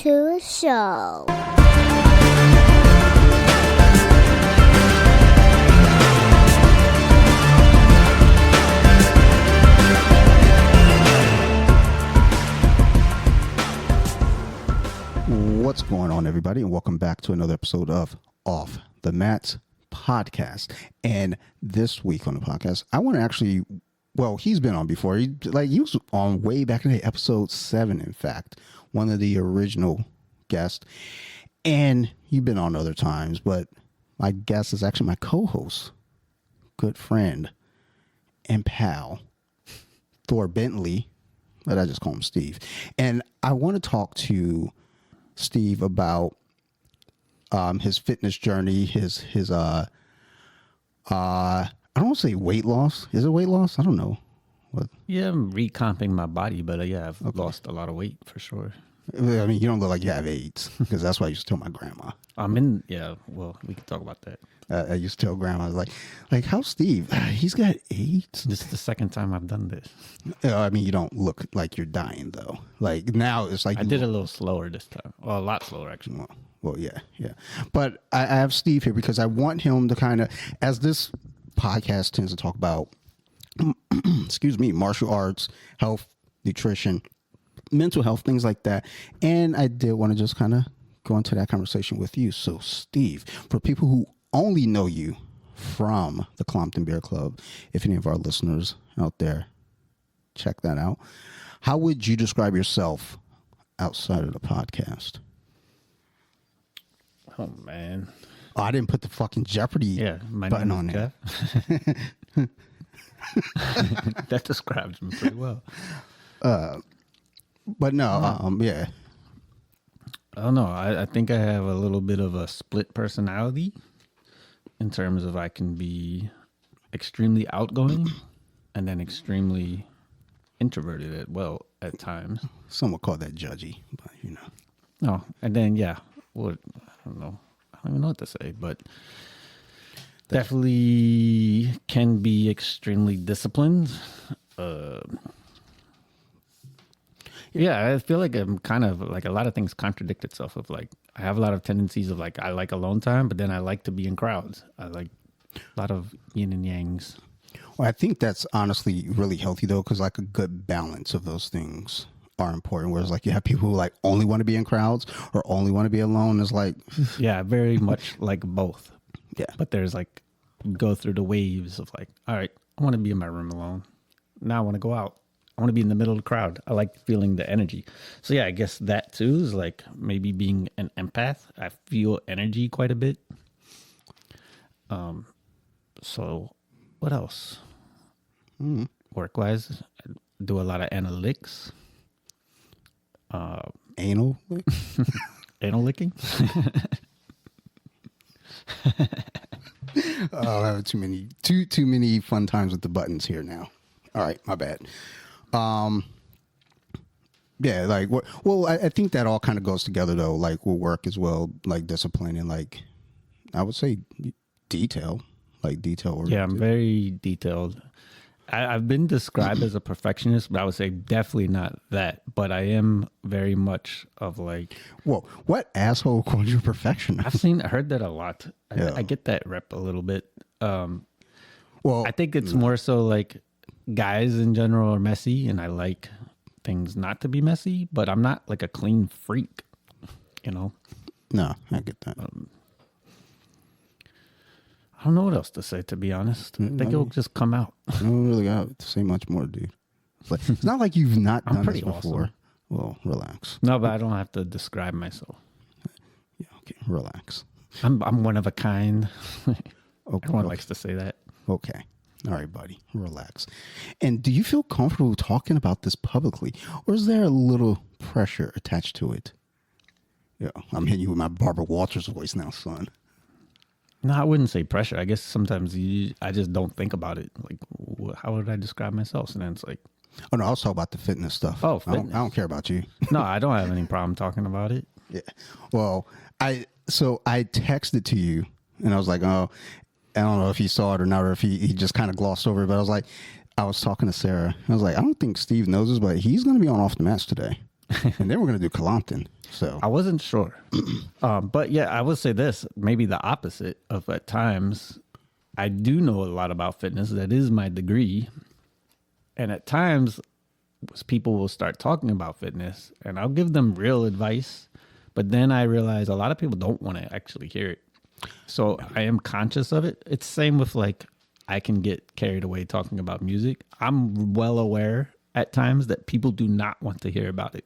to a show. What's going on, everybody, and welcome back to another episode of Off the Mats podcast. And this week on the podcast, I want to actually, well, he's been on before. He was on way back in the episode 7, in fact, one of the original guests. And you've been on other times, but my guest is actually my co-host, good friend, and pal, Thor Bentley, but I just call him Steve. And I want to talk to Steve about his fitness journey, his I don't want to say weight loss. Is it weight loss? I don't know. What? Yeah, I'm recomping my body, but yeah, I've lost a lot of weight for sure. I mean, you don't look like you have AIDS, because that's what I used to tell my grandma. Well, we can talk about that. I used to tell grandma, like, how's Steve? He's got AIDS. This is the second time I've done this. I mean, you don't look like you're dying, though. Like, now it's like... I did a little slower this time. Well, a lot slower, actually. Well, yeah. But I have Steve here because I want him to kind of, as this podcast tends to talk about, martial arts, health, nutrition, mental health, things like that. And I did want to just kind of go into that conversation with you. So, Steve, for people who only know you from the Colompton Beer Club, if any of our listeners out there check that out, how would you describe yourself outside of the podcast? Oh, man. Oh, I didn't put the fucking Jeopardy button on there. That describes me pretty well. But no, yeah. I don't know. I think I have a little bit of a split personality in terms of I can be extremely outgoing and then extremely introverted at times. Some would call that judgy, but you know. Oh, and then, yeah. What? I don't know. I don't even know what to say, but definitely can be extremely disciplined. Yeah, I feel like I'm kind of like a lot of things contradict itself. Of like, I have a lot of tendencies of like, I like alone time, but then I like to be in crowds. I like a lot of yin and yangs. Well, I think that's honestly really healthy though, because like a good balance of those things are important. Whereas like you have people who like only want to be in crowds or only want to be alone. It's like, yeah, very much like both. Yeah, but there's like go through the waves of like, all right, I want to be in my room alone. Now I want to go out. I want to be in the middle of the crowd. I like feeling the energy. So yeah, I guess that too is like maybe being an empath. I feel energy quite a bit. So what else? Work-wise, I do a lot of analytics. Anal? Anal licking? Oh, I have too many fun times with the buttons here now. All right, my bad. Yeah, like what? Well, I think that all kind of goes together though. Like with work as well, like discipline and like I would say detail, like detail. Yeah, I'm very detailed. I've been described as a perfectionist, but I would say definitely not that. But I am very much of like. Whoa! What asshole called you a perfectionist? Heard that a lot. I get that rep a little bit. Well, I think it's more so like guys in general are messy, and I like things not to be messy. But I'm not like a clean freak, you know. No, I get that. I don't know what else to say, to be honest. I think it'll just come out. I don't really got to say much more, dude. It's not like you've not done this before. Awesome. Well, relax. No, but I don't have to describe myself. Yeah, okay, relax. I'm one of a kind. Okay, Everyone likes to say that. Okay. All right, buddy, relax. And do you feel comfortable talking about this publicly, or is there a little pressure attached to it? Yeah, I'm hitting you with my Barbara Walters voice now, son. No, I wouldn't say pressure. I guess sometimes I just don't think about it. Like, how would I describe myself? And then it's like... Oh, no, I was talking about the fitness stuff. Oh, fitness. I don't care about you. No, I don't have any problem talking about it. Yeah. Well, I texted to you, and I was like, oh, I don't know if he saw it or not, or if he just kind of glossed over it. But I was talking to Sarah. I was like, I don't think Steve knows this, but he's going to be on Off the Mats today. And then we're going to do Colompton. So I wasn't sure. But yeah, I would say this, maybe the opposite of at times. I do know a lot about fitness. That is my degree. And at times, people will start talking about fitness and I'll give them real advice. But then I realize a lot of people don't want to actually hear it. So I am conscious of it. It's same with like, I can get carried away talking about music. I'm well aware at times that people do not want to hear about it.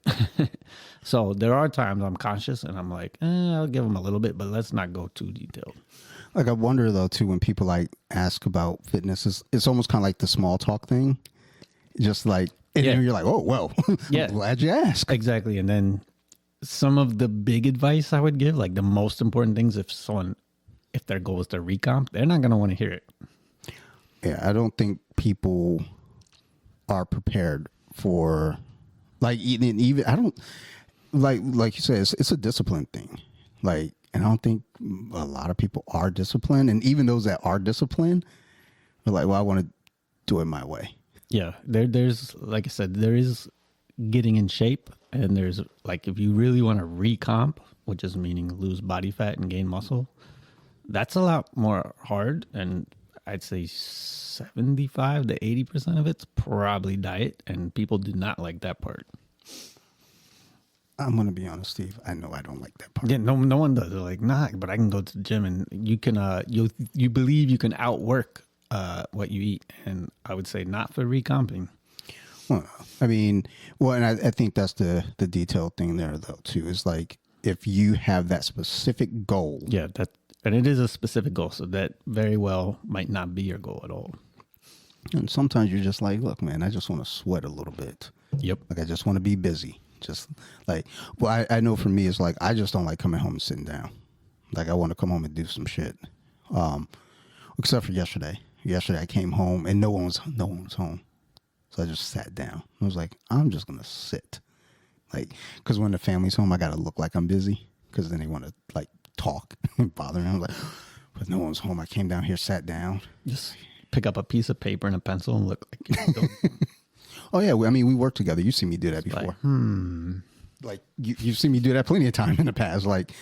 So there are times I'm conscious and I'm like, I'll give them a little bit, but let's not go too detailed. like I wonder though too when people like ask about fitness, it's almost kind of like the small talk thing. Just like, and then you're like, oh well, Yeah. I'm glad you asked. Exactly. And then some of the big advice I would give, like the most important things, if their goal is to recomp, they're not going to want to hear it. Yeah, I don't think people are prepared for like even I don't like you said it's a discipline thing. Like, and I don't think a lot of people are disciplined, and even those that are disciplined are like, well, I want to do it my way. Yeah. There's, like I said, there is getting in shape. And there's like, if you really want to recomp, which is meaning lose body fat and gain muscle, that's a lot more hard. And I'd say 75 to 80% of it's probably diet. And people do not like that part. I'm gonna be honest, Steve. I know I don't like that part. Yeah, no one does. They're like, nah, but I can go to the gym and you can, you believe you can outwork what you eat. And I would say not for recomping. Well, I mean, well, and I think that's the detailed thing there though too. Is like if you have that specific goal. Yeah, and it is a specific goal, so that very well might not be your goal at all. And sometimes you're just like, look, man, I just want to sweat a little bit. Yep. Like I just want to be busy. Just like, well, I know for me, it's like I just don't like coming home and sitting down. Like I want to come home and do some shit. Except for yesterday. Yesterday I came home and no one was home. So I just sat down. I was like, I'm just going to sit. Like, because when the family's home, I got to look like I'm busy because then they want to, like, talk and bother me. I'm like, but no one's home. I came down here, sat down. Just pick up a piece of paper and a pencil and look like Oh, yeah. I mean, we worked together. You've seen me do that before. Like, you've seen me do that plenty of time in the past. Like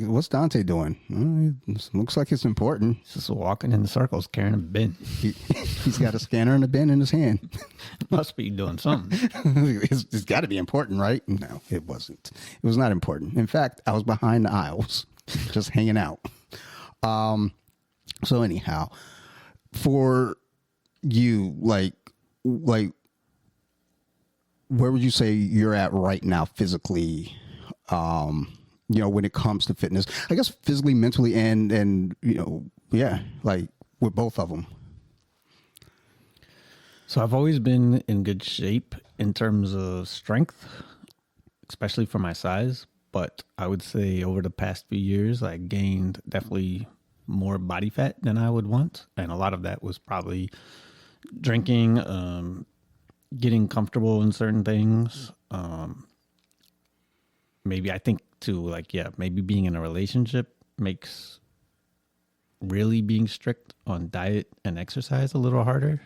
what's Dante doing? It looks like it's important. just walking in circles carrying a bin. He's got a scanner and a pen in his hand. Must be doing something. It's got to be important, right? No, it wasn't. It was not important. In fact, I was behind the aisles, just hanging out. So anyhow, for you, like, where would you say you're at right now physically? When it comes to fitness, I guess physically, mentally, and yeah, like with both of them. So I've always been in good shape in terms of strength, especially for my size. But I would say over the past few years, I gained definitely more body fat than I would want. And a lot of that was probably drinking, getting comfortable in certain things. Maybe I think too, like, yeah, maybe being in a relationship makes really being strict on diet and exercise a little harder.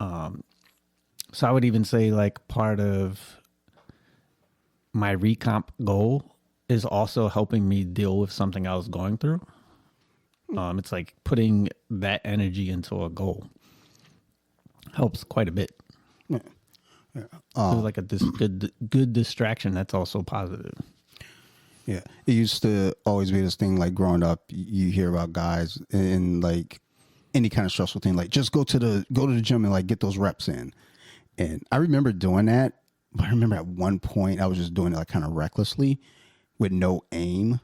So I would even say like part of my recomp goal is also helping me deal with something I was going through. It's like putting that energy into a goal helps quite a bit. Yeah. So like a good distraction that's also positive. Yeah, it used to always be this thing like growing up. You hear about guys in like any kind of stressful thing, like just go to the gym and like get those reps in. And I remember doing that, but I remember at one point I was just doing it like kind of recklessly with no aim.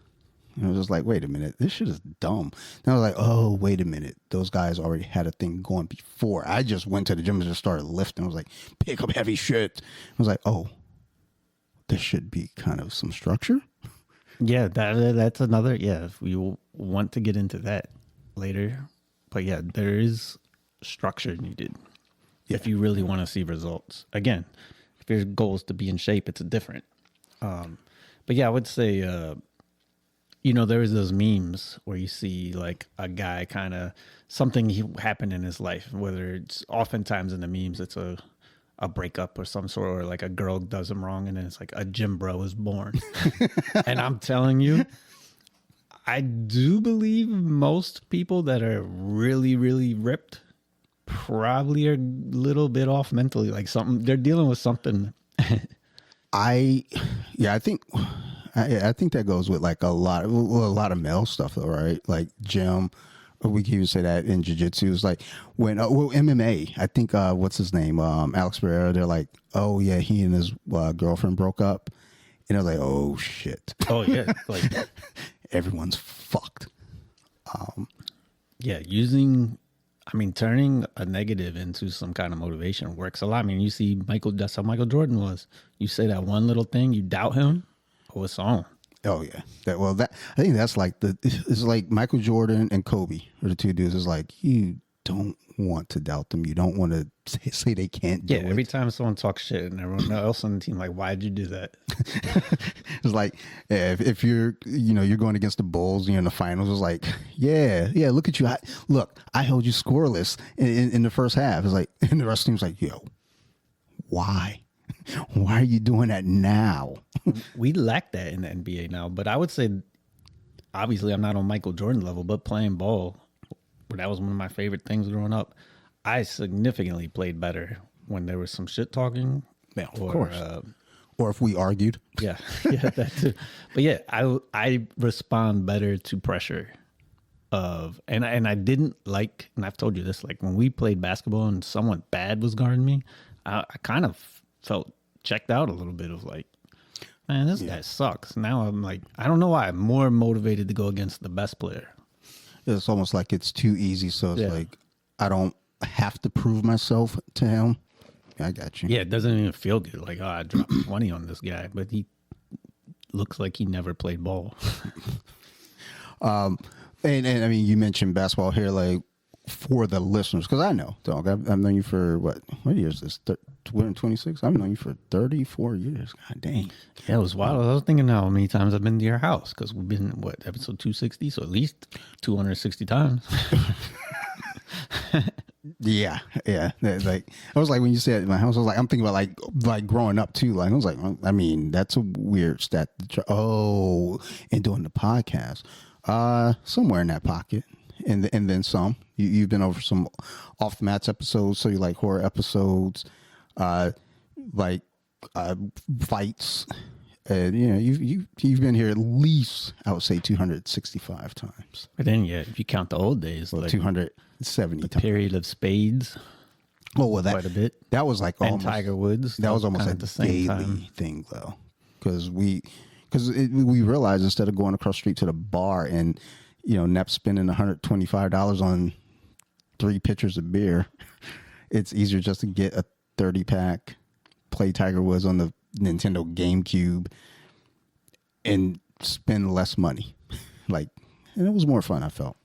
And I was just like, wait a minute, this shit is dumb. And I was like, oh, wait a minute. Those guys already had a thing going before. I just went to the gym and just started lifting. I was like, pick up heavy shit. I was like, oh, there should be kind of some structure. Yeah, that's another. Yeah, if we want to get into that later. But yeah, there is structure needed if you really want to see results. Again, if your goal is to be in shape, it's different. But yeah, I would say, there is those memes where you see like a guy kind of something happened in his life, whether it's oftentimes in the memes, it's a a breakup or some sort, or like a girl does him wrong, and then it's like a gym bro is born. And I'm telling you, I do believe most people that are really, really ripped probably are a little bit off mentally. Like something, they're dealing with something. I think that goes with like a lot of male stuff though, right? Like gym, or we can even say that in jiu-jitsu. It's like when MMA, I think what's his name, Alex Pereira, they're like, oh yeah, he and his girlfriend broke up, and they're like, oh shit, Oh yeah, like everyone's fucked. yeah, turning a negative into some kind of motivation works a lot. I mean, you see that's how Michael Jordan was. You say that one little thing, you doubt him, oh, it's on. Oh yeah, I think that's like it's like Michael Jordan and Kobe are the two dudes. It's like you don't want to doubt them. You don't want to say they can't do it. Yeah, every time someone talks shit and everyone else on the team like, why'd you do that? It's like if you're you're going against the Bulls, you're in the finals. It's like yeah, look at you. I held you scoreless in the first half. It's like, and the rest of the team's like, yo, why? Why are you doing that now? We lack that in the NBA now, but I would say, obviously, I'm not on Michael Jordan level, but playing ball, that was one of my favorite things growing up. I significantly played better when there was some shit talking. Yeah, of course. Or if we argued. Yeah, that too. But yeah, I respond better to pressure and I didn't like, and I've told you this, like when we played basketball and someone bad was guarding me, I kind of felt checked out a little bit of like, man, this guy sucks. Now I'm like, I don't know why I'm more motivated to go against the best player. It's almost like it's too easy. So it's like, I don't have to prove myself to him. I got you. Yeah, it doesn't even feel good. Like, oh, I dropped 20 on this guy, but he looks like he never played ball. And I mean, you mentioned basketball here, like for the listeners, because I know, dog, I've known you for what years is this? We're in 26. I've known you for 34 years. God dang. Yeah, it was wild. I was thinking how many times I've been to your house, because we've been, episode 260? So at least 260 times. Yeah. Like I was like, when you said my house, I was like, I'm thinking about like growing up too. Like I was like, I mean, that's a weird stat. And doing the podcast, somewhere in that pocket, and then some. You've been over some off the mats episodes, so you like horror episodes, like fights. You've been here at least, I would say, 265 times. But then, yeah, if you count the old days, like 270 times. Period of spades. Oh well, quite a bit. That was like and almost Tiger Woods. That was almost a the same daily time. thing though, because we realized instead of going across the street to the bar and Nep spending $125 on 3 pitchers of beer, it's easier just to get a 30-pack, play Tiger Woods on the Nintendo GameCube, and spend less money. And it was more fun, I felt.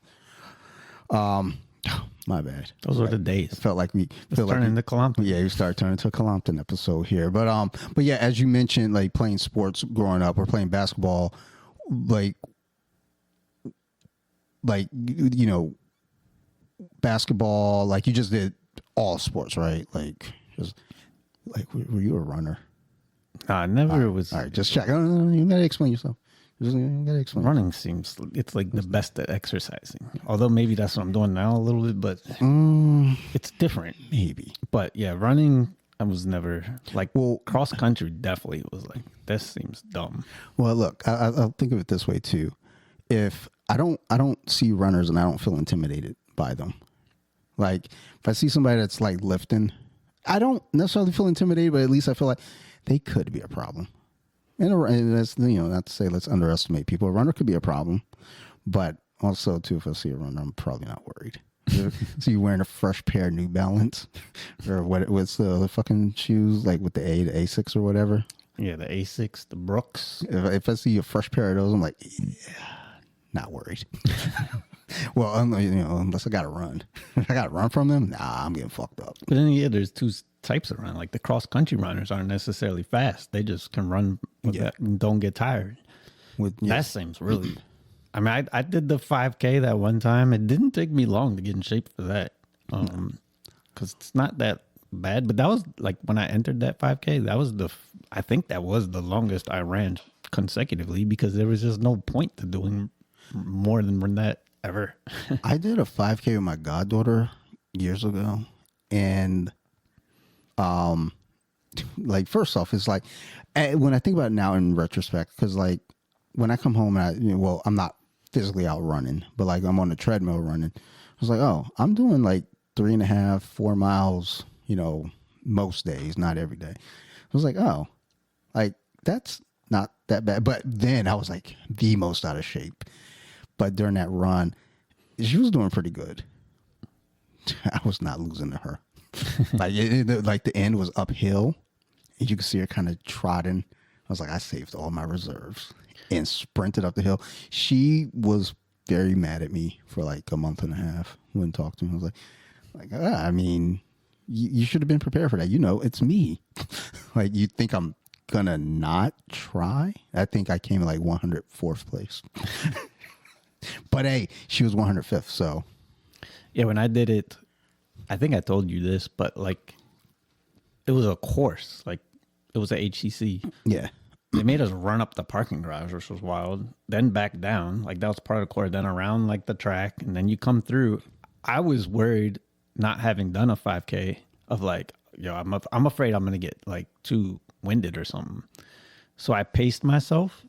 My bad. Those were the days. It felt like we turning into Colompton. Yeah, we started turning into a Colompton episode here. But yeah, as you mentioned, like playing sports growing up or playing basketball, basketball, like you just did all sports, right? Were you a runner? I never was. All right, just check. You gotta explain yourself. You gotta explain. Running it's like the best at exercising. Although maybe that's what I'm doing now a little bit, but it's different. Maybe. But yeah, running, I was never like, cross country definitely was like, this seems dumb. Well, look, I'll think of it this way too. If I don't see runners and I don't feel intimidated by them. Like if I see somebody that's like lifting, I don't necessarily feel intimidated, but at least I feel like they could be a problem. And that's, not to say let's underestimate people. A runner could be a problem, but also too, if I see a runner, I'm probably not worried. So you wearing a fresh pair of New Balance, or what's the fucking shoes, like with the A6 or whatever? Yeah, the A6, the Brooks. If I see a fresh pair of those, I'm like, yeah, not worried. Well, unless I got to run. If I got to run from them, nah, I'm getting fucked up. But then, yeah, there's two types of run. Like the cross-country runners aren't necessarily fast. They just can run with that and don't get tired. That seems really... I mean, I did the 5K that one time. It didn't take me long to get in shape for that. Because it's not that bad, but that was like when I entered that 5K, that was I think that was the longest I ran consecutively because there was just no point to doing more than that ever. I did a 5K with my goddaughter years ago, and like first off, it's like when I think about it now in retrospect, because like when I come home and well, I'm not physically out running, but like I'm on the treadmill running. I was like, oh, I'm doing like 3.5, 4 miles, most days, not every day. I was like, oh, like that's not that bad. But then I was like the most out of shape. But during that run, she was doing pretty good. I was not losing to her. Like like the end was uphill, and you could see her kind of trotting. I was like, I saved all my reserves and sprinted up the hill. She was very mad at me for like a month and a half. Wouldn't talk to me. I was like, I mean, you should have been prepared for that. It's me. Like, you think I'm gonna not try? I think I came in like 104th place. But hey, she was 105th. So yeah, when I did it, I think I told you this, but like it was a course, like it was a HCC. yeah. They made us run up the parking garage, which was wild. Then back down, like that was part of the course. Then around like the track, and then you come through. I was worried, not having done a 5K, of like, I'm afraid I'm gonna get like too winded or something. So I paced myself,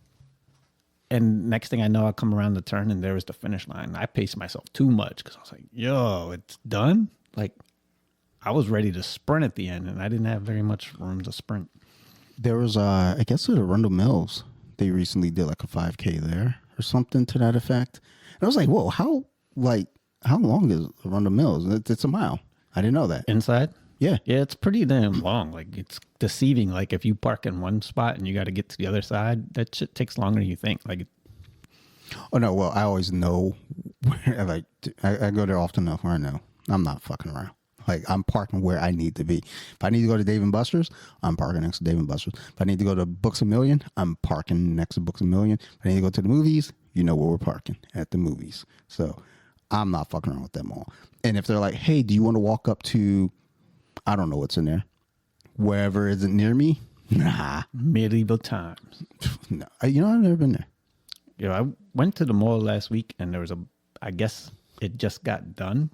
and next thing I know, I come around the turn, and there was the finish line. I paced myself too much because I was like, "Yo, it's done!" Like I was ready to sprint at the end, and I didn't have very much room to sprint. There was, I guess, at Arundel Mills, they recently did like a 5K there or something to that effect. And I was like, whoa, how long is Arundel Mills? It's a mile. I didn't know that. Inside? Yeah. Yeah, it's pretty damn long. Like, it's deceiving. Like, if you park in one spot and you got to get to the other side, that shit takes longer than you think. Like, Oh, no. Well, I always know where, like, I go there often enough where I know I'm not fucking around. Like, I'm parking where I need to be. If I need to go to Dave & Buster's, I'm parking next to Dave & Buster's. If I need to go to Books A Million, I'm parking next to Books A Million. If I need to go to the movies, you know where we're parking, at the movies. So I'm not fucking around with them all. And if they're like, hey, do you want to walk up to, I don't know what's in there, wherever isn't near me? Nah. medieval times. No. I've never been there. I went to the mall last week, and there was I guess it just got done.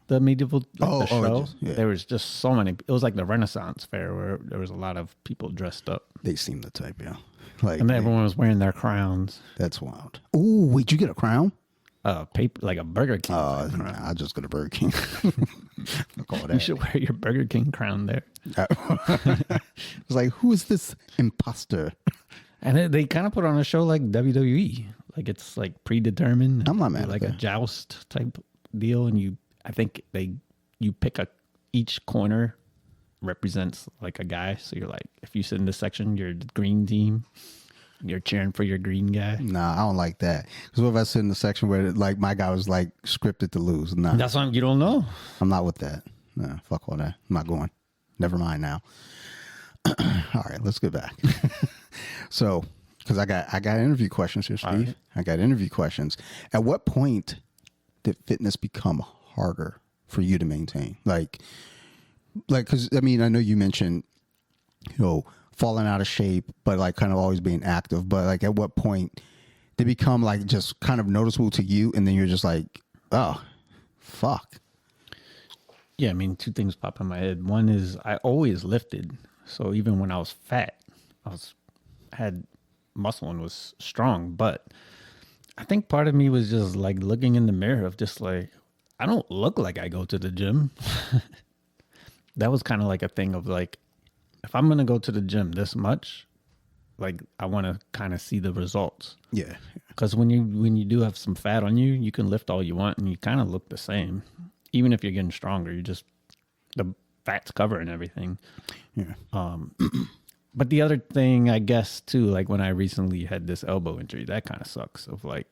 The medieval the show. There was just so many. It was like the Renaissance fair where there was a lot of people dressed up. They seem the type, yeah. Like, and everyone was wearing their crowns. That's wild. Oh, wait, you get a crown? Paper like a Burger King. Nah, I just go to Burger King. You should wear your Burger King crown there. It's like, who is this imposter? And they kind of put on a show like WWE. Like it's like predetermined. I'm not mad at like that. a joust type deal, and I think you pick each corner represents like a guy. So you're like, if you sit in this section, you're the green team. You're cheering for your green guy. Nah, I don't like that. Because what if I sit in the section where like my guy was like scripted to lose? Nah, That's why you don't know. I'm not with that. Nah, fuck all that. I'm not going. Never mind now. All right, let's get back. So, because I got interview questions here, Steve. Right. I got interview questions. At what point did fitness become harder for you to maintain? Like, because I mean, I know you mentioned, falling out of shape, but like kind of always being active. But like, at what point did it become like just kind of noticeable to you, and then you're just like, oh, fuck. Yeah, I mean, two things pop in my head. One is I always lifted, so even when I was fat, had muscle and was strong. But I think part of me was just like looking in the mirror of just like, I don't look like I go to the gym. That was kind of like a thing of like, if I'm gonna go to the gym this much, like I want to kind of see the results. Yeah. Because when you do have some fat on you, you can lift all you want and you kind of look the same. Even if you're getting stronger, the fat's covering everything. Yeah. But the other thing, I guess, too, like when I recently had this elbow injury, that kind of sucks. Of like,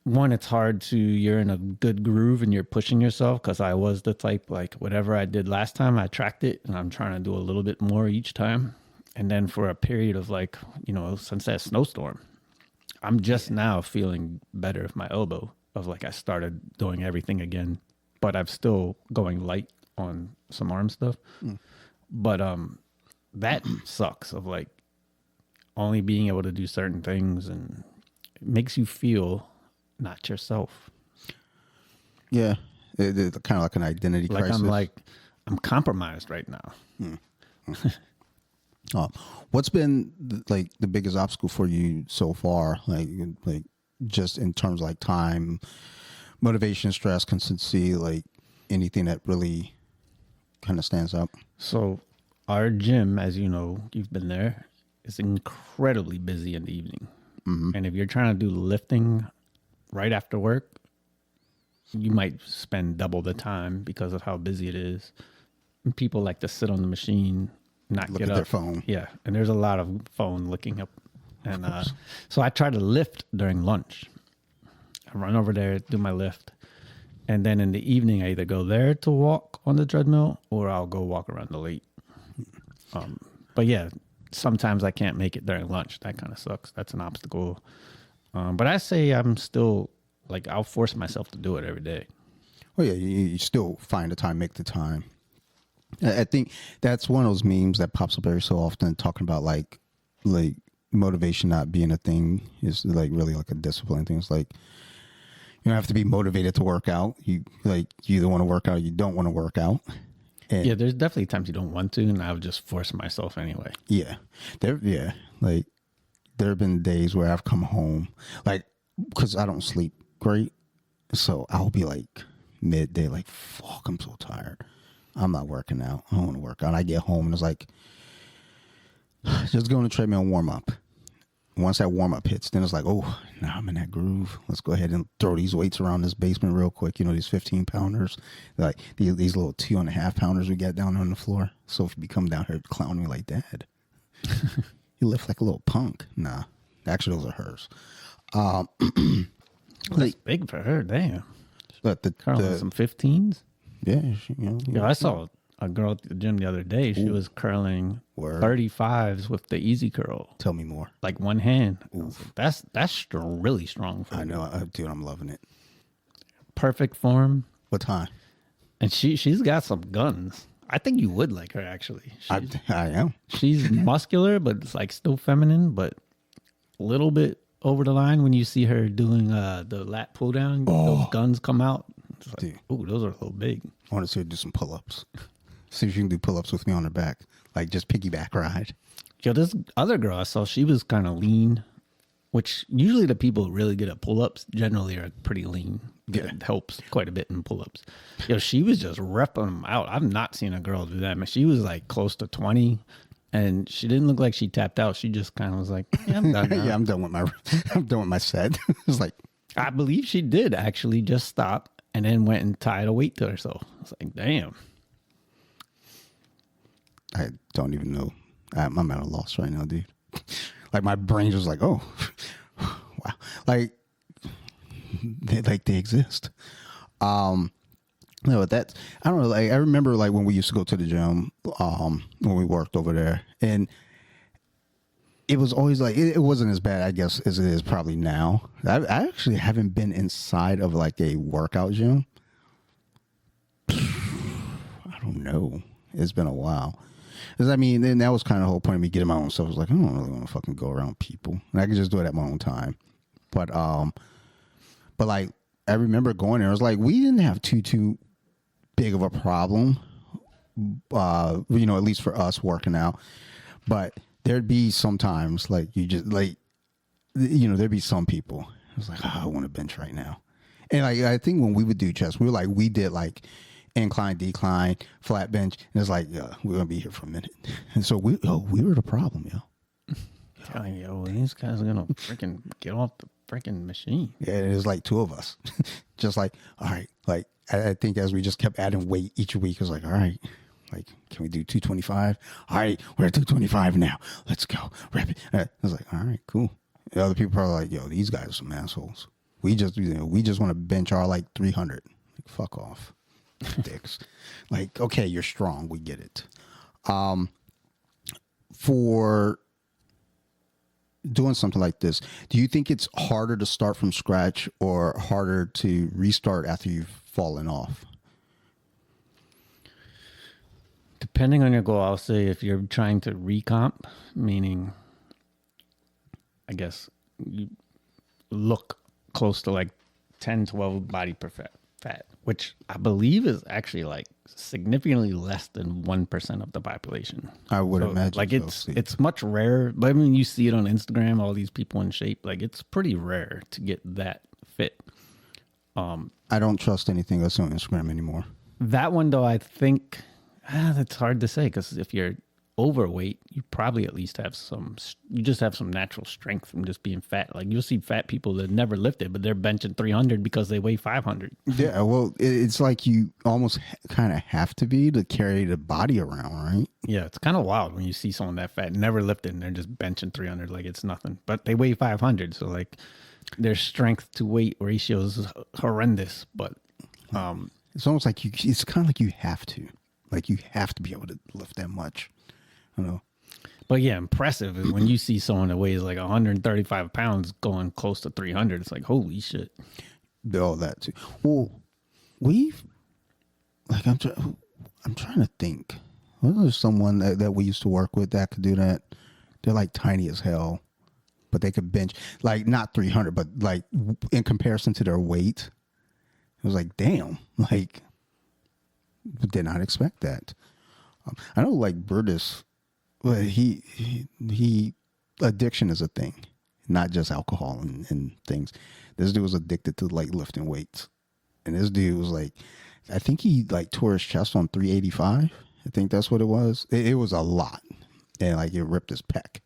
one, it's hard you're in a good groove and you're pushing yourself, because I was the type, like, whatever I did last time, I tracked it, and I'm trying to do a little bit more each time. And then for a period of like, since that snowstorm, I'm just now feeling better with my elbow, of like I started doing everything again, but I'm still going light on some arm stuff. But that sucks of like only being able to do certain things, and it makes you feel not yourself. Yeah, it's kind of like an identity crisis. I'm compromised right now. What's been like the biggest obstacle for you so far? Like just in terms of like time, motivation, stress, consistency, like anything that really kind of stands out? So our gym, as you know, you've been there, is incredibly busy in the evening. And if you're trying to do lifting right after work, you might spend double the time because of how busy it is. And people like to sit on the machine, not Look get at up. their phone. Yeah, and there's a lot of phone looking up. And so I try to lift during lunch. I run over there, do my lift. And then in the evening, I either go there to walk on the treadmill or I'll go walk around the lake. But yeah, sometimes I can't make it during lunch. That kind of sucks. That's an obstacle. But I say I'm still, like, I'll force myself to do it every day. Oh yeah, you still find the time, make the time. I think that's one of those memes that pops up every so often, talking about like motivation not being a thing is like really like a discipline thing. It's like you don't have to be motivated to work out. You either want to work out or you don't want to work out. And Yeah, there's definitely times you don't want to, and I'll just force myself anyway. yeah, there have been days where I've come home like because I don't sleep great, so I'll be like midday, like fuck, I'm so tired. I'm not working out. I don't want to work out. I get home and it's like, just go on the treadmill and warm up. Once that warm up hits, then it's like, oh, now I'm in that groove. Let's go ahead and throw these weights around this basement real quick. You know, these 15 pounders, like these little 2.5 pounders we got down on the floor. So if you come down here clowning me like that, you lift like a little punk. Nah, actually, those are hers. That's big for her, damn. But Some 15s? yeah, I saw a girl at the gym the other day. She was curling Word. 35s with the easy curl. Tell me more. Like one hand. Like, that's really strong for I her. know, dude. I'm loving it. Perfect form. What time? And she's got some guns. I think you would like her, actually. I am. She's muscular, but it's like still feminine, but a little bit over the line when you see her doing the lat pull down. Those guns come out. It's like, ooh, those are a little big. I want to see her do some pull-ups. See if you can do pull-ups with me on her back. Like just piggyback ride. Yo, this other girl I saw, she was kind of lean, which usually the people who really good at pull-ups generally are pretty lean. Yeah. It helps quite a bit in pull-ups. Yo, she was just repping them out. I've not seen a girl do that. Man, she was like close to 20, and she didn't look like she tapped out. She just kind of was like, yeah, I'm done now. Yeah, I'm done with my set. It's like, I believe she did actually just stop and then went and tied a weight to herself. It's like, damn. I don't even know. I'm at a loss right now, dude. Like my brain was like, oh, wow. Like they exist. No, that's, I don't know. Like I remember like when we used to go to the gym, when we worked over there, and it was always like, it wasn't as bad, I guess, as it is probably now. I actually haven't been inside of like a workout gym. I don't know. It's been a while. Because, I mean, then that was kind of the whole point of me getting my own stuff. I was like, I don't really want to fucking go around people. And I could just do it at my own time. But like, I remember going there. It was like, we didn't have too big of a problem, at least for us working out. But there'd be sometimes, like, you just, like, there'd be some people. I was like, oh, I want to bench right now. And like, I think when we would do chest, we did like incline, decline, flat bench. And it's like, yeah, we're going to be here for a minute. And so we were the problem, yo. Telling you, these guys are going to freaking get off the freaking machine. Yeah, it was like two of us. Just like, all right. Like, I think as we just kept adding weight each week, it was like, all right. Like, can we do 225? All right, we're at 225 now. Let's go. Rep it. I was like, all right, cool. The other people are like, yo, these guys are some assholes. We just want to bench our like 300. Like, fuck off. Dicks. Like, okay, you're strong. We get it. For doing something like this, do you think it's harder to start from scratch or harder to restart after you've fallen off? Depending on your goal, I'll say if you're trying to recomp, meaning, I guess, you look close to like 10, 12 body per fat, which I believe is actually like significantly less than 1% of the population. I would imagine. Like it's much rarer. But I mean, you see it on Instagram, all these people in shape. Like it's pretty rare to get that fit. I don't trust anything else on Instagram anymore. That one though, I think that's hard to say because if you're overweight, you probably at least have you just have some natural strength from just being fat. Like you'll see fat people that never lifted, but they're benching 300 because they weigh 500. Yeah, well, it's like you almost kind of have to be to carry the body around, right? Yeah, it's kind of wild when you see someone that fat, never lifted, and they're just benching 300 like it's nothing. But they weigh 500, so like their strength to weight ratio is horrendous. But it's almost like it's kind of like you have to. Like you have to be able to lift that much. I don't know. But yeah, impressive is when you see someone that weighs like 135 pounds going close to 300. It's like, holy shit. All that too. Well, I'm trying to think. Wasn't there someone that we used to work with that could do that? They're like tiny as hell, but they could bench like not 300, but like in comparison to their weight, it was like, damn, like did not expect that. I know like Brutus, well, he addiction is a thing, not just alcohol and things. This dude was addicted to like lifting weights, and this dude was like, I think he like tore his chest on 385. I think that's what it was. It was a lot, and like it ripped his pec.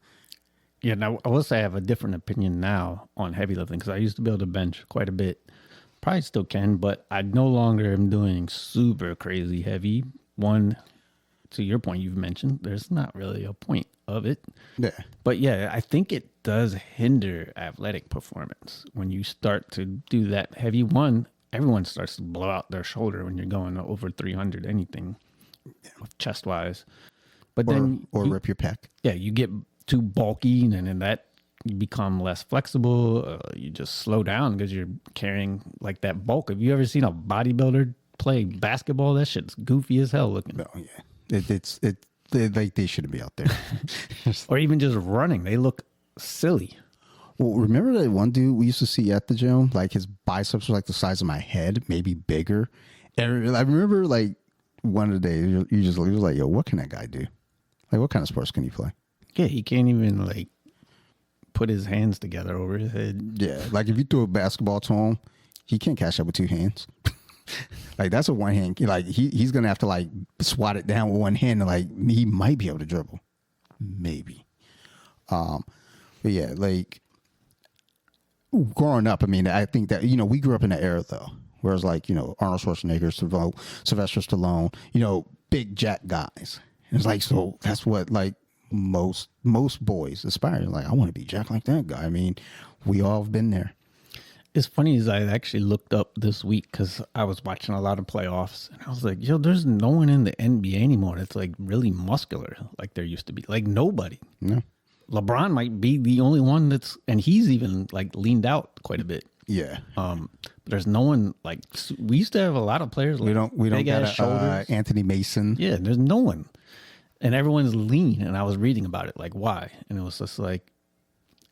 Yeah, now I will say I have a different opinion now on heavy lifting because I used to be able to bench quite a bit. Probably still can, but I no longer am doing super crazy heavy. One, to your point you've mentioned, there's not really a point of it. Yeah. But yeah, I think it does hinder athletic performance when you start to do that heavy one. Everyone starts to blow out their shoulder when you're going over 300 anything, chest wise. But then rip your pec. Yeah, you get too bulky, and then that you become less flexible. You just slow down because you're carrying like that bulk. Have you ever seen a bodybuilder play basketball? That shit's goofy as hell looking. No, yeah, they shouldn't be out there. Or even just running, they look silly. Well, remember that one dude we used to see at the gym? Like his biceps were like the size of my head, maybe bigger. And I remember like one of the days you was like, yo, what can that guy do? Like, what kind of sports can he play? Yeah, he can't even like put his hands together over his head. Yeah, like if you threw a basketball to him, he can't catch up with two hands. Like that's a one hand. Like he's gonna have to like swat it down with one hand, and like he might be able to dribble, maybe. But yeah, like growing up, I mean, I think that we grew up in an era though, whereas like Arnold Schwarzenegger, Sylvester Stallone, big jack guys. And it's like so that's what like most boys aspire. Like I want to be jack like that guy. I mean, we all have been there. It's funny as I actually looked up this week because I was watching a lot of playoffs, and I was like, yo, there's no one in the NBA anymore that's like really muscular like there used to be. Like nobody. No. LeBron might be the only one and he's even like leaned out quite a bit. Yeah. But there's no one like we used to have a lot of players. Like, we don't got shoulders. Anthony Mason. Yeah, there's no one, and everyone's lean. And I was reading about it, like why, and it was just like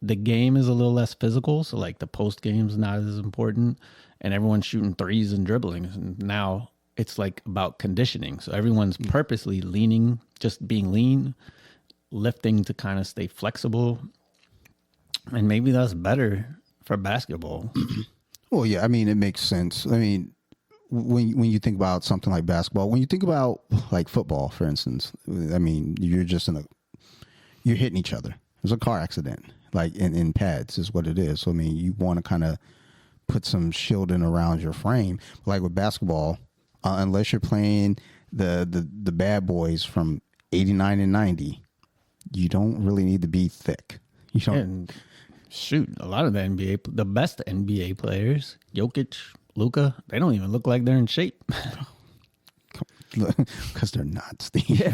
the game is a little less physical, so like the post game's not as important, and everyone's shooting threes and dribbling. And now it's like about conditioning, so everyone's purposely leaning, just being lean, lifting to kind of stay flexible, and maybe that's better for basketball. Well, yeah, I mean, it makes sense. I mean, when you think about something like basketball, when you think about like football, for instance, I mean, you're just you're hitting each other. There's a car accident, like in pads is what it is. So, I mean, you want to kind of put some shielding around your frame. Like with basketball, unless you're playing the bad boys from 89 and 90, you don't really need to be thick. You don't. And shoot, a lot of the best NBA players, Jokic, Luka, they don't even look like they're in shape. Because they're not, Steve. Yeah,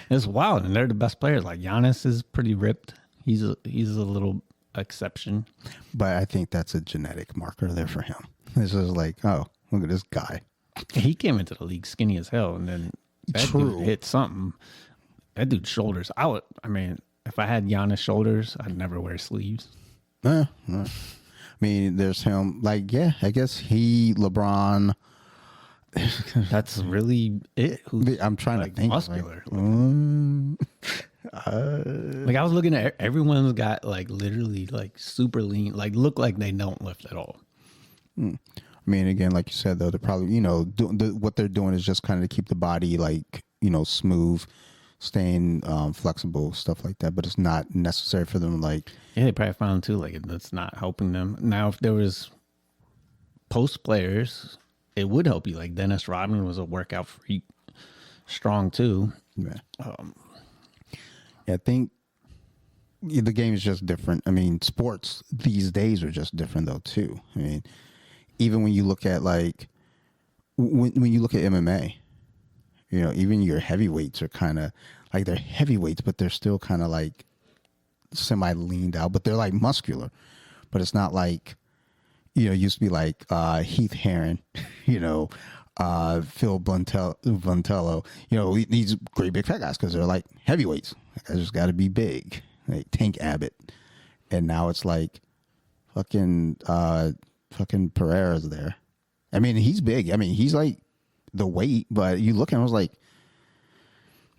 it's wild, and they're the best players. Like Giannis is pretty ripped. He's a little exception, but I think that's a genetic marker there for him. This is like, oh, look at this guy. He came into the league skinny as hell, and then That True. dude hit something. That dude's shoulders. I mean, if I had Giannis shoulders, I'd never wear sleeves. I mean, there's him. Like, yeah, I guess LeBron. That's really it. I'm trying to think. Muscular. Like, Like I was looking at everyone's got like literally like super lean, like look like they don't lift at all. I mean, again, like you said, though, they're probably, what they're doing is just kind of to keep the body like, smooth, staying flexible, stuff like that. But it's not necessary for them. Like, Yeah, they probably found too like that's not helping them. Now, if there was post players, it would help you. Like Dennis Rodman was a workout freak, strong too. yeah. I think the game is just different. I mean, sports these days are just different though too. I mean, even when you look at like when you look at MMA, even your heavyweights are kind of like they're heavyweights, but they're still kind of like semi leaned out, but they're like muscular. But it's not like it used to be like Heath Herring, Phil Buntello, these great big fat guys because they're like heavyweights. I just got to be big, like Tank Abbott, and now it's like fucking Pereira's there. I mean, he's big. I mean, he's like the weight, but you look at him, I was like,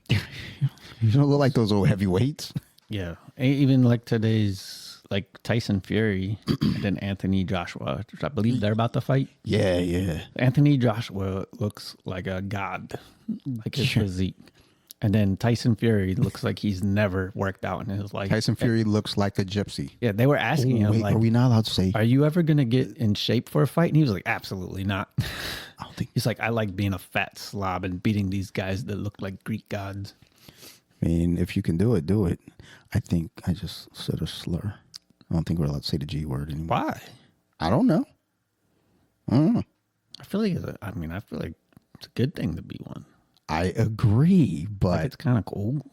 you don't look like those old heavyweights. Yeah, even like today's like Tyson Fury and then Anthony Joshua. I believe they're about to fight. Yeah. Anthony Joshua looks like a god, like his physique. And then Tyson Fury looks like he's never worked out in his life. Tyson Fury looks like a gypsy. Yeah, they were asking him, Wait, like, are we not allowed to say? are you ever going to get in shape for a fight? And he was like, absolutely not. I don't think. He's like, I like being a fat slob and beating these guys that look like Greek gods. I mean, if you can do it, do it. I think I just said a slur. I don't think we're allowed to say the G word anymore. Why? I don't know. I feel like I feel like it's a good thing to be one. I agree, Like but it's kind of cool.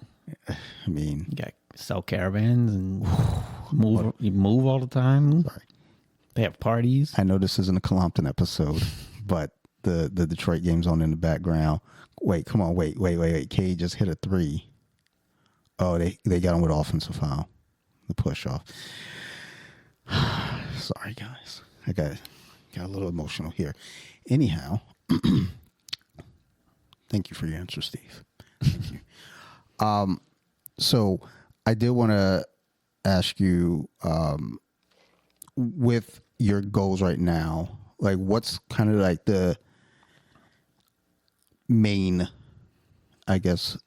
I mean, You got sell caravans and move. You move all the time. sorry. They have parties. I know this isn't a Colompton episode, but the Detroit game's on in the background. Wait, come on, wait. K just hit a 3. Oh, they got him with offensive foul. The push off. Sorry, guys. I got a little emotional here. Anyhow, thank you for your answer, Steve. Thank you. So I did want to ask you, with your goals right now, like what's kind of like the main, I guess,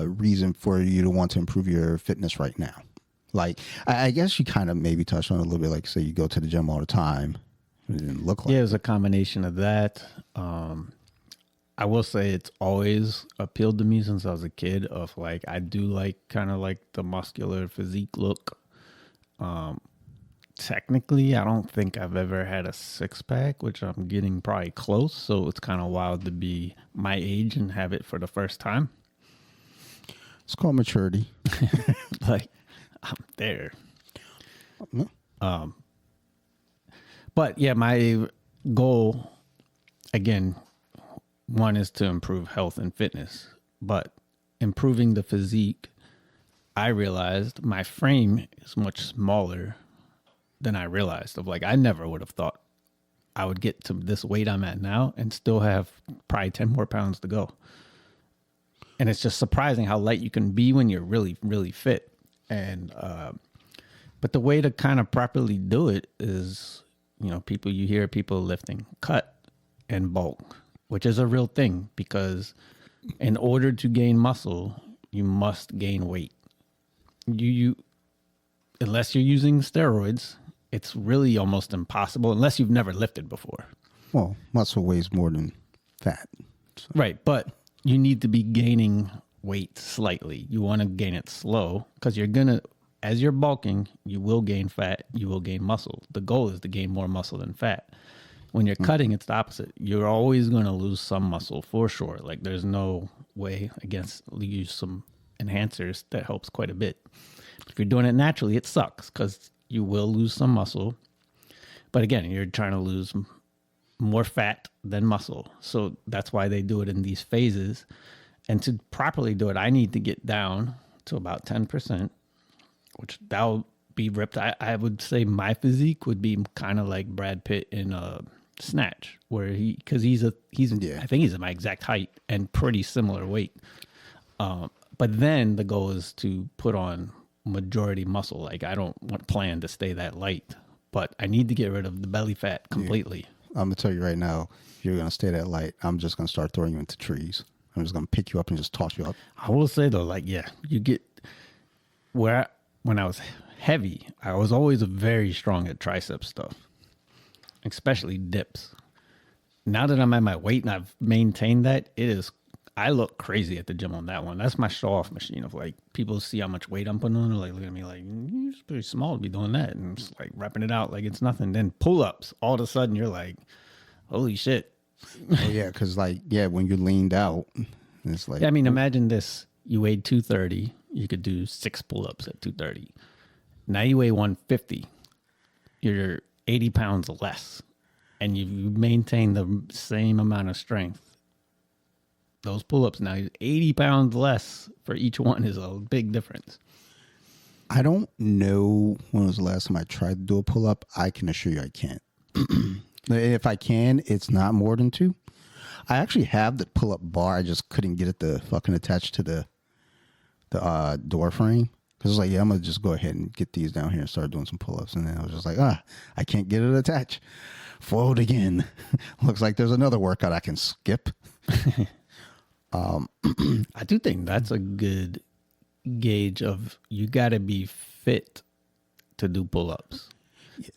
reason for you to want to improve your fitness right now? Like, I guess you kind of maybe touched on it a little bit, like say you go to the gym all the time. It didn't look like Yeah, it was a combination of that. I will say it's always appealed to me since I was a kid of like, I do like kind of like the muscular physique look. Technically, I don't think I've ever had a 6-pack, which I'm getting probably close. So it's kind of wild to be my age and have it for the first time. it's called maturity. Like, I'm there. Mm-hmm. But yeah, my goal, again, one is to improve health and fitness, but improving the physique, I realized my frame is much smaller than I realized. Of like, I never would have thought I would get to this weight I'm at now and still have probably 10 more pounds to go. And it's just surprising how light you can be when you're really, really fit. And, but the way to kind of properly do it is, you hear people lifting cut and bulk, which is a real thing because in order to gain muscle, you must gain weight. You unless you're using steroids, it's really almost impossible unless you've never lifted before. Well, muscle weighs more than fat. So. Right, but you need to be gaining weight slightly. You want to gain it slow because as you're bulking, you will gain fat, you will gain muscle. The goal is to gain more muscle than fat. When you're cutting, it's the opposite. You're always going to lose some muscle for sure. Like there's no way against use some enhancers that helps quite a bit. If you're doing it naturally, it sucks because you will lose some muscle. But again, you're trying to lose more fat than muscle. So that's why they do it in these phases. And to properly do it, I need to get down to about 10%, which that'll be ripped. I would say my physique would be kind of like Brad Pitt in Snatch, where because I think he's my exact height and pretty similar weight. But then the goal is to put on majority muscle. Like I don't plan to stay that light, but I need to get rid of the belly fat completely. I'm gonna tell you right now, if you're gonna stay that light, I'm just gonna start throwing you into trees. I'm just gonna pick you up and just toss you up. I will say though, like you get when I was heavy, I was always very strong at tricep stuff, especially dips. Now that I'm at my weight and I've maintained that, I look crazy at the gym on that one. That's my show off machine of like people see how much weight I'm putting on. They're like, look at me like, you're pretty small to be doing that. And I'm just like repping it out like it's nothing. Then pull ups, all of a sudden you're like, holy shit. Oh, yeah, because when you're leaned out, it's like. Yeah, I mean, imagine this. You weighed 230. You could do 6 pull ups at 230. Now you weigh 150. You're 80 pounds less. And you maintain the same amount of strength. Those pull-ups now, 80 pounds less for each one is a big difference. I don't know when was the last time I tried to do a pull-up. I can assure you I can't. If I can, it's not more than 2. I actually have the pull-up bar. I just couldn't get it to fucking attach to the door frame. Because it's like, I'm going to just go ahead and get these down here and start doing some pull-ups. And then I was just like, I can't get it attached. Fold again. Looks like there's another workout I can skip. I do think that's a good gauge of you got to be fit to do pull-ups.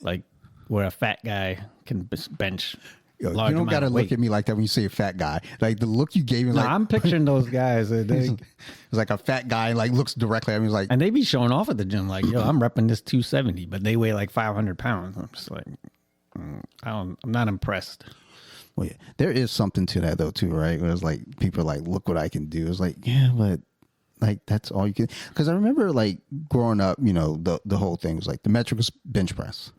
Like where a fat guy can bench. You don't got to look at me like that when you say a fat guy. Like the look you gave me. No, I'm picturing those guys. It's like a fat guy like looks directly at me. Like, and they be showing off at the gym like, yo, I'm repping this 270, but they weigh like 500 pounds. I'm just like, I'm not impressed. Well, yeah, there is something to that though too, right? Where it's like people are like, look what I can do. It's like, yeah, but like that's all you can. Because I remember like growing up, the whole thing was like the metric was bench press.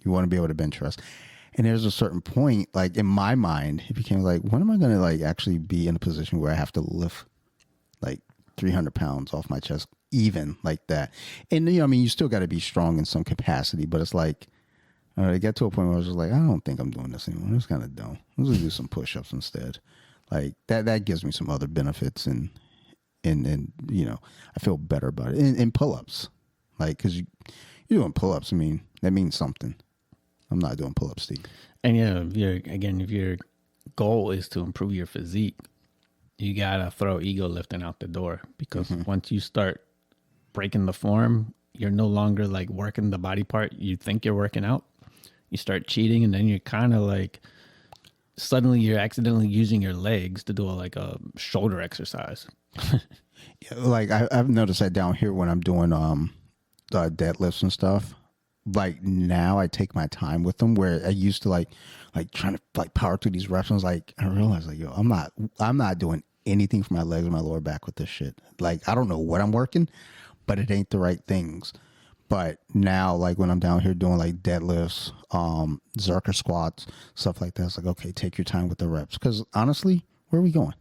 You want to be able to bench press, and there's a certain point, like in my mind, it became like, when am I going to like actually be in a position where I have to lift like 300 pounds off my chest, even like that? And you still got to be strong in some capacity, but it's like. I get to a point where I was just like, I don't think I'm doing this anymore. It's kind of dumb. Let's just do some push-ups instead. Like that gives me some other benefits and I feel better about it. And pull-ups, like because you're doing pull-ups. I mean, that means something. I'm not doing pull-ups, Steve. And if your goal is to improve your physique, you gotta throw ego lifting out the door because once you start breaking the form, you're no longer like working the body part you think you're working out. You start cheating, and then you're kind of like, suddenly you're accidentally using your legs to do a shoulder exercise. Yeah, like I've noticed that down here when I'm doing deadlifts and stuff. Like now I take my time with them, where I used to like trying to like power through these reps. And I realized like, yo, I'm not doing anything for my legs or my lower back with this shit. Like I don't know what I'm working, but it ain't the right things. But now, like when I'm down here doing like deadlifts, Zerker squats, stuff like that, it's like, okay, take your time with the reps. Because honestly, where are we going?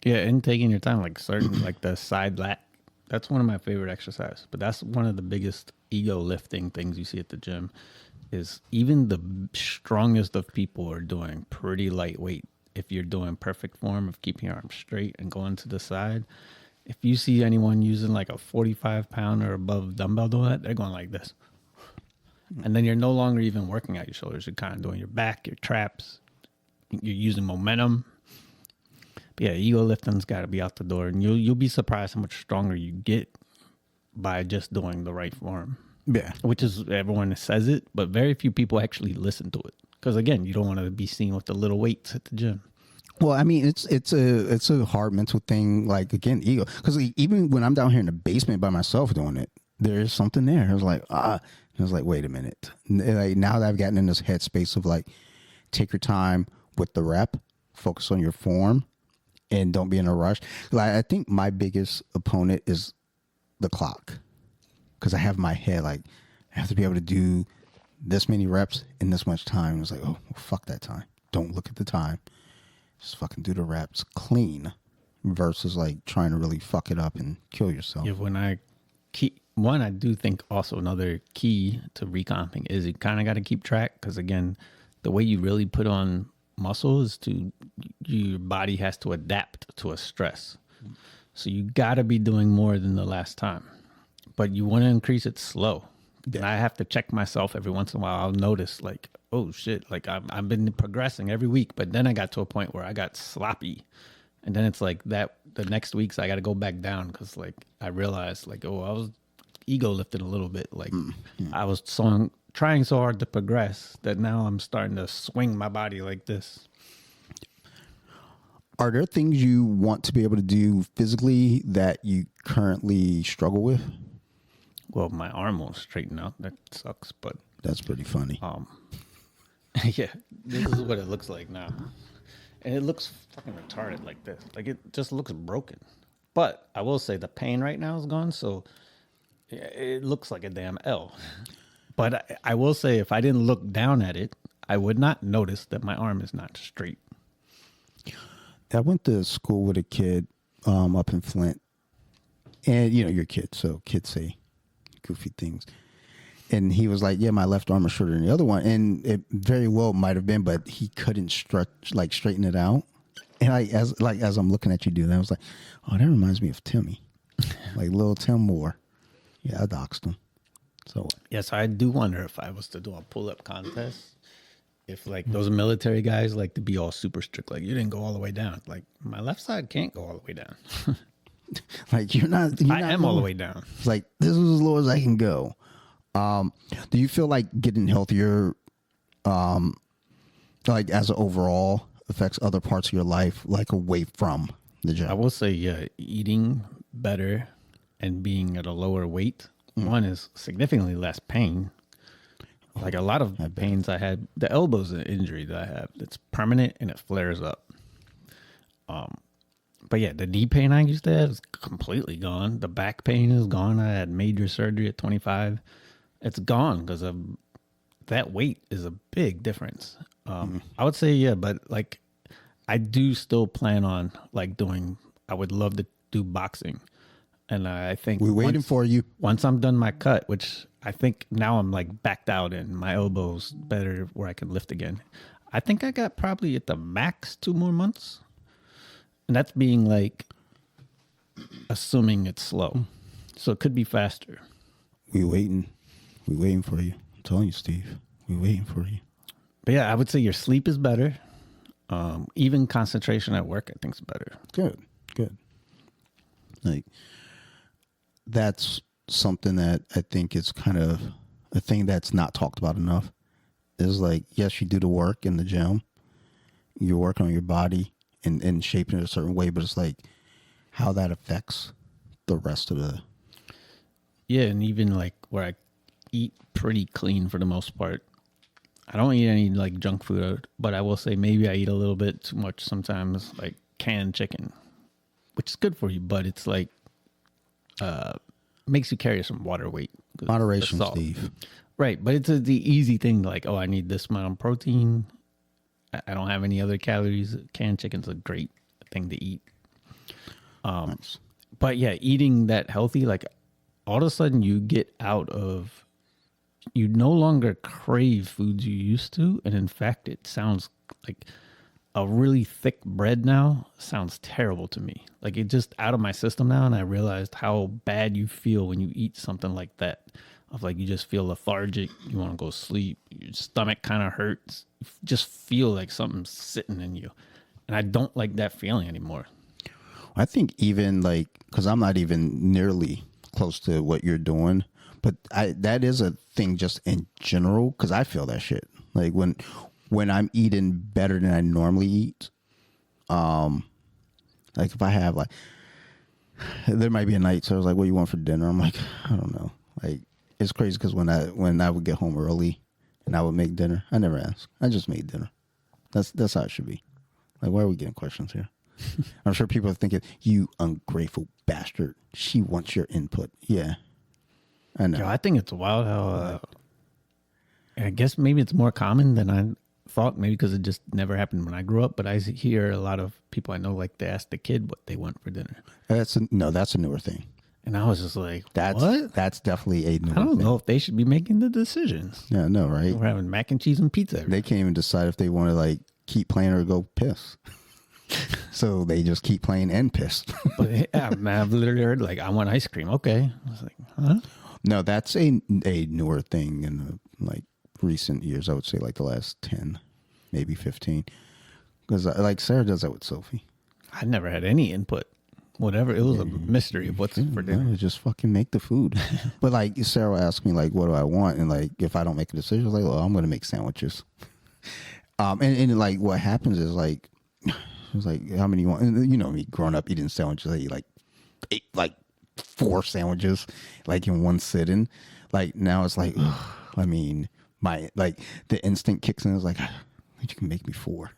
Yeah, and taking your time, like certain, like the side lat, that's one of my favorite exercises. But that's one of the biggest ego lifting things you see at the gym is even the strongest of people are doing pretty lightweight. If you're doing perfect form of keeping your arms straight and going to the side. If you see anyone using like a 45-pound or above dumbbell doing that, they're going like this. And then you're no longer even working out your shoulders. You're kind of doing your back, your traps. You're using momentum. But yeah, ego lifting's got to be out the door. And you'll be surprised how much stronger you get by just doing the right form. Yeah. Which is, everyone says it, but very few people actually listen to it. Because again, you don't want to be seen with the little weights at the gym. Well, I mean, it's a hard mental thing. Like again, ego. Because even when I'm down here in the basement by myself doing it, there's something there. I was like, wait a minute. Like now that I've gotten in this headspace of like, take your time with the rep, focus on your form, and don't be in a rush. Like I think my biggest opponent is the clock, because I have in my head like I have to be able to do this many reps in this much time. It's like, oh, well, fuck that time. don't look at the time. Just fucking do the reps clean versus like trying to really fuck it up and kill yourself. Yeah, I do think also another key to recomping is you kind of got to keep track, because again, the way you really put on muscle is your body has to adapt to a stress. So you got to be doing more than the last time, but you want to increase it slow. Yeah. And I have to check myself every once in a while. I'll notice like, oh shit, like I've been progressing every week, but then I got to a point where I got sloppy. And then it's like that the next weeks I got to go back down, because like I realized like, oh, I was ego lifting a little bit. Like I was trying so hard to progress that now I'm starting to swing my body like this. Are there things you want to be able to do physically that you currently struggle with? Well, my arm won't straighten out. That sucks, but that's pretty funny. Yeah, this is what it looks like now. And it looks fucking retarded like this. Like it just looks broken. But I will say the pain right now is gone, so it looks like a damn L. But I will say if I didn't look down at it, I would not notice that my arm is not straight. I went to school with a kid up in Flint. And, you know, you're a kid, so kids say goofy things. And he was like, yeah, my left arm is shorter than the other one. And it very well might have been, but he couldn't straighten it out. And as I'm looking at you do that, I was like, oh, that reminds me of Timmy. Like little Tim Moore. Yeah, I doxed him. So yes, I do wonder if I was to do a pull-up contest, if like those military guys like to be all super strict, like you didn't go all the way down. Like my left side can't go all the way down. Like I am all the way down. It's like, this is as low as I can go. Do you feel like getting healthier, like as an overall affects other parts of your life, like away from the gym? I will say, yeah, eating better and being at a lower weight, one is significantly less pain. Like a lot of pains I had, the elbow's an injury that I have. It's permanent and it flares up. But yeah, the knee pain I used to have is completely gone. The back pain is gone. I had major surgery at 25. It's gone because of that weight is a big difference. I would say, yeah, but like I do still plan on like I would love to do boxing. And I think we're waiting for you. Once I'm done my cut, which I think now I'm like backed out and my elbow's better where I can lift again. I think I got probably at the max 2 more months. And that's being like, assuming it's slow. So it could be faster. We're waiting. We're waiting for you. I'm telling you, Steve. We're waiting for you. But yeah, I would say your sleep is better. Even concentration at work, I think, is better. Good. Like, that's something that I think is kind of a thing that's not talked about enough. Is like, yes, you do the work in the gym. You're working on your body and shaping it a certain way, but it's like how that affects the rest of the... Yeah, and even like where I eat pretty clean for the most part. I don't eat any like junk food, but I will say maybe I eat a little bit too much sometimes, like canned chicken, which is good for you, but it's like makes you carry some water weight. Moderation, Steve. Right, but it's the easy thing, like, oh, I need this amount of protein. I don't have any other calories. Canned chicken's a great thing to eat. Nice. But yeah, eating that healthy, like all of a sudden you no longer crave foods you used to. And in fact, it sounds like a really thick bread now sounds terrible to me. Like it just out of my system now. And I realized how bad you feel when you eat something like that. Of like, you just feel lethargic. You want to go sleep. Your stomach kind of hurts. You just feel like something's sitting in you. And I don't like that feeling anymore. I think even like, because I'm not even nearly close to what you're doing, but that is a thing just in general, because I feel that shit. Like when I'm eating better than I normally eat, like if I have like, there might be a night, so I was like, what do you want for dinner? I'm like, I don't know. Like, it's crazy because when I would get home early and I would make dinner, I never asked. I just made dinner. That's how it should be. Like, why are we getting questions here? I'm sure people are thinking, you ungrateful bastard. She wants your input. Yeah, I know. Yo, I think it's wild how, I guess maybe it's more common than thought, maybe because it just never happened when I grew up. But I hear a lot of people I know, like they ask the kid what they want for dinner. That's a newer thing. And I was just like, That's what? That's definitely a newer I don't thing. know if they should be making the decisions. Yeah, no, right? We're having mac and cheese and pizza. They can't even decide if they want to like keep playing or go piss. So they just keep playing and piss. But yeah, man, I've literally heard like, I want ice cream. Okay. I was like, huh? No, that's a newer thing in the like recent years. I would say like the last 10, maybe 15. Because like Sarah does that with Sophie. I never had any input. Whatever. It was a mystery of what's for dinner. No, just fucking make the food. But like Sarah will ask me like, what do I want? And like, if I don't make a decision, I was like, well, I'm going to make sandwiches. And like what happens is like, it was like, how many you want? And you know me, growing up eating sandwiches, I ate like 4 sandwiches like in one sitting. Like now it's like, ugh, I mean, my like the instinct kicks in. It's like, you can make me 4.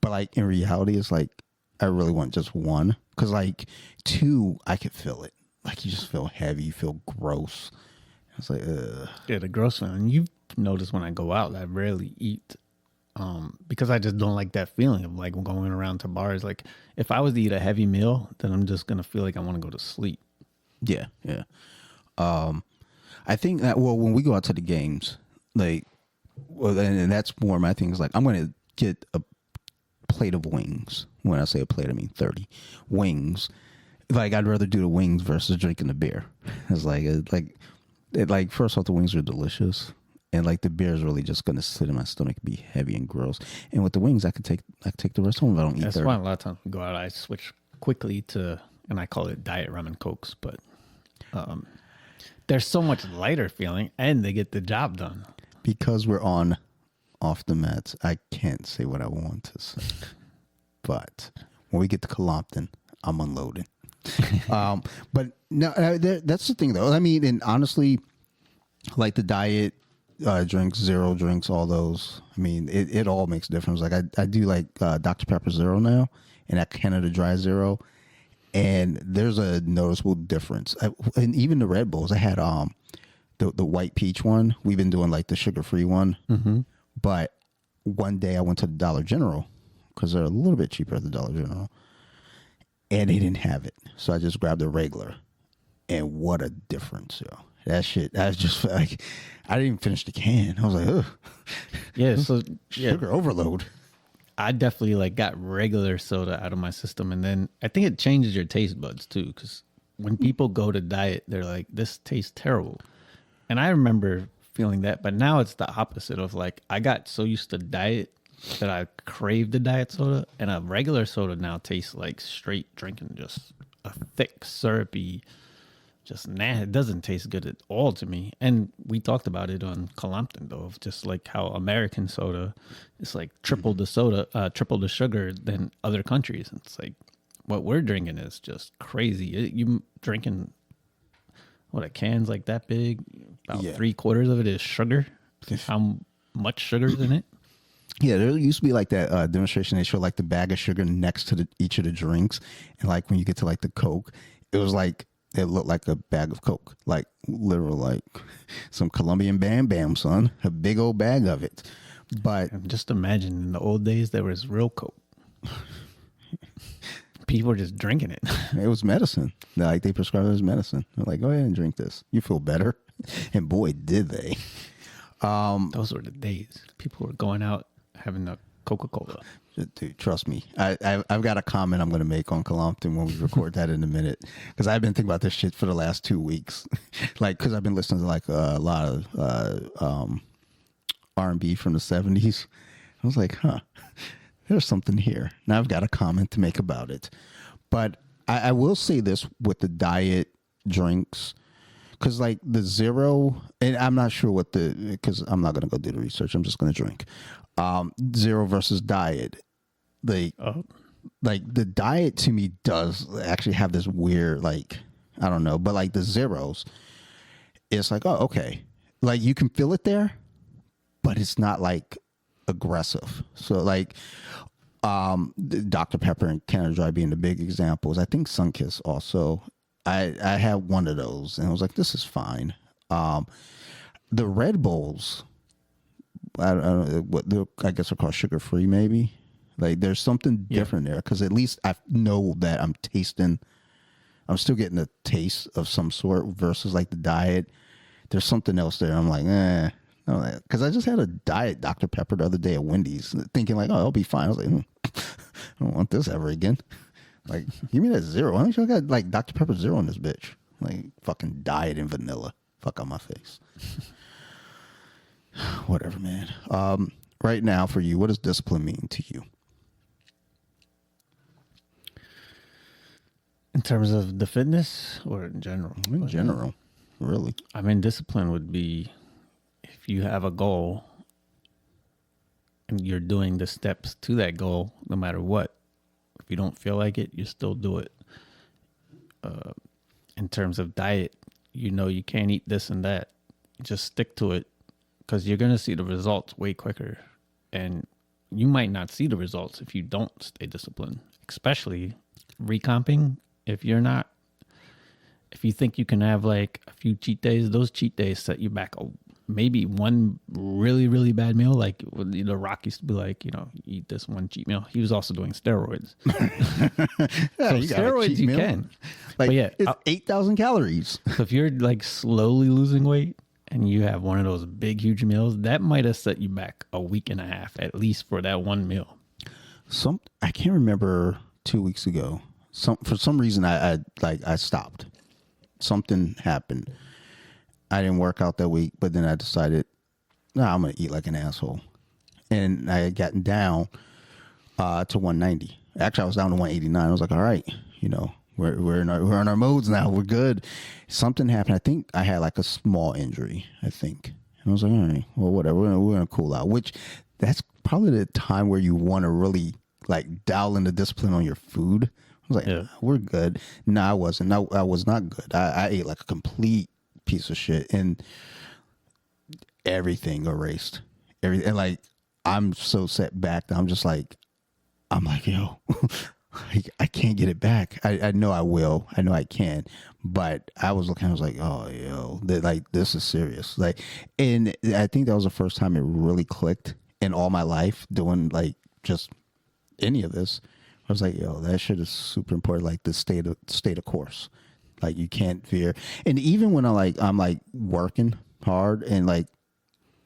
But like in reality, it's like I really want just 1 because like 2, I could feel it. Like you just feel heavy, you feel gross. It's like, Yeah, the gross one. You've noticed when I go out, I rarely eat. Because I just don't like that feeling of like going around to bars. Like if I was to eat a heavy meal, then I'm just gonna feel like I want to go to sleep. yeah. I think that when we go out to the games, like, well, and that's more my thing is like I'm gonna get a plate of wings. When I say a plate, I mean 30 wings. Like I'd rather do the wings versus drinking the beer. It's like first off, the wings are delicious. And like the beer is really just gonna sit in my stomach, be heavy and gross. And with the wings, I could take the rest home if I don't eat. That's 30. why a lot of times we go out, I switch quickly to, and I call it diet rum and cokes. But they're so much lighter feeling, and they get the job done. Because we're on off the mats, I can't say what I want to say. But when we get to Colompton, I'm unloading. But no, that's the thing though. I mean, and honestly, like the diet. Drinks, zero drinks, all those. I mean, it all makes a difference. Like I do like Dr. Pepper Zero now, and that Canada Dry Zero, and there's a noticeable difference. And even the Red Bulls, I had the white peach one. We've been doing like the sugar free one, but one day I went to the Dollar General because they're a little bit cheaper at the Dollar General, and they didn't have it, so I just grabbed a regular, and what a difference, yo. That shit, I was just like, I didn't even finish the can. I was like, ugh. Yeah, so Sugar overload. I definitely like got regular soda out of my system, and then I think it changes your taste buds too. Because when people go to diet, they're like, "This tastes terrible," and I remember feeling that. But now it's the opposite of like I got so used to diet that I craved the diet soda, and a regular soda now tastes like straight drinking, just a thick, syrupy. Just nah, it doesn't taste good at all to me. And we talked about it on Colompton though, of just like how American soda is like triple the soda, triple the sugar than other countries. And it's like what we're drinking is just crazy. You drinking what a can's like that big, about 3/4 of it is sugar. How much sugar's in it? Yeah, there used to be like that demonstration. They show like the bag of sugar next to each of the drinks, and like when you get to like the Coke, it was like. It looked like a bag of Coke, like literal, like some Colombian Bam Bam, son. A big old bag of it. But just imagine in the old days there was real Coke. People were just drinking it. It was medicine. Like they prescribed it as medicine. They're like, go ahead and drink this. You feel better. And boy, did they. Those were the days. People were going out having a Coca-Cola. Dude, trust me. I've got a comment I'm going to make on Colompton when we record that in a minute. Because I've been thinking about this shit for the last 2 weeks. Like, because I've been listening to like a lot of R&B from the 70s. I was like, huh, there's something here. Now I've got a comment to make about it. But I will say this with the diet drinks. Because like the zero, and I'm not sure what because I'm not going to go do the research. I'm just going to drink. Zero versus diet. Like the diet to me does actually have this weird, like, I don't know, but like the zeros, it's like, oh, okay. Like you can feel it there, but it's not like aggressive. So like, Dr. Pepper and Canada Dry being the big examples. I think Sunkist also, I had one of those and I was like, this is fine. The Red Bulls, I guess they're called sugar free, maybe. Like there's something different there because at least I know that I'm still getting a taste of some sort versus like the diet. There's something else there. I'm like, no, because I just had a diet Dr. Pepper the other day at Wendy's, thinking like, oh, I'll be fine. I was like, I don't want this ever again. Like, give me that zero. Why don't you got like Dr. Pepper zero in this bitch? Like fucking diet and vanilla. Fuck on my face. Whatever, man. Right now for you, what does discipline mean to you? In terms of the fitness or in general? In general, really. I mean, discipline would be if you have a goal and you're doing the steps to that goal, no matter what. If you don't feel like it, you still do it. In terms of diet, you can't eat this and that. Just stick to it because you're going to see the results way quicker. And you might not see the results if you don't stay disciplined, especially recomping. If you think you can have like a few cheat days, those cheat days set you back maybe one really, really bad meal. Like the Rock used to be like, eat this one cheat meal. He was also doing steroids. So steroids you can. Like, but yeah, it's 8,000 calories. So if you're like slowly losing weight and you have one of those big, huge meals, that might have set you back a week and a half, at least for that one meal. I can't remember 2 weeks ago. For some reason I stopped. Something happened. I didn't work out that week, but then I decided, no, I'm going to eat like an asshole. And I had gotten down to 190. Actually, I was down to 189. I was like, all right, we're in our modes now. We're good. Something happened. I think I had like a small injury, I think. And I was like, all right, well, whatever. We're going to cool out, which that's probably the time where you want to really like dial in the discipline on your food. I was like, we're good. No, I wasn't. No, I was not good. I ate like a complete piece of shit and everything erased. And like, I'm so set back that I'm like, yo, I can't get it back. I know I will. I know I can. But I was like, oh, yo, this is serious. Like, and I think that was the first time it really clicked in all my life doing like just any of this. I was like, yo, that shit is super important. Like the state of course. Like you can't veer. And even when I'm like working hard and like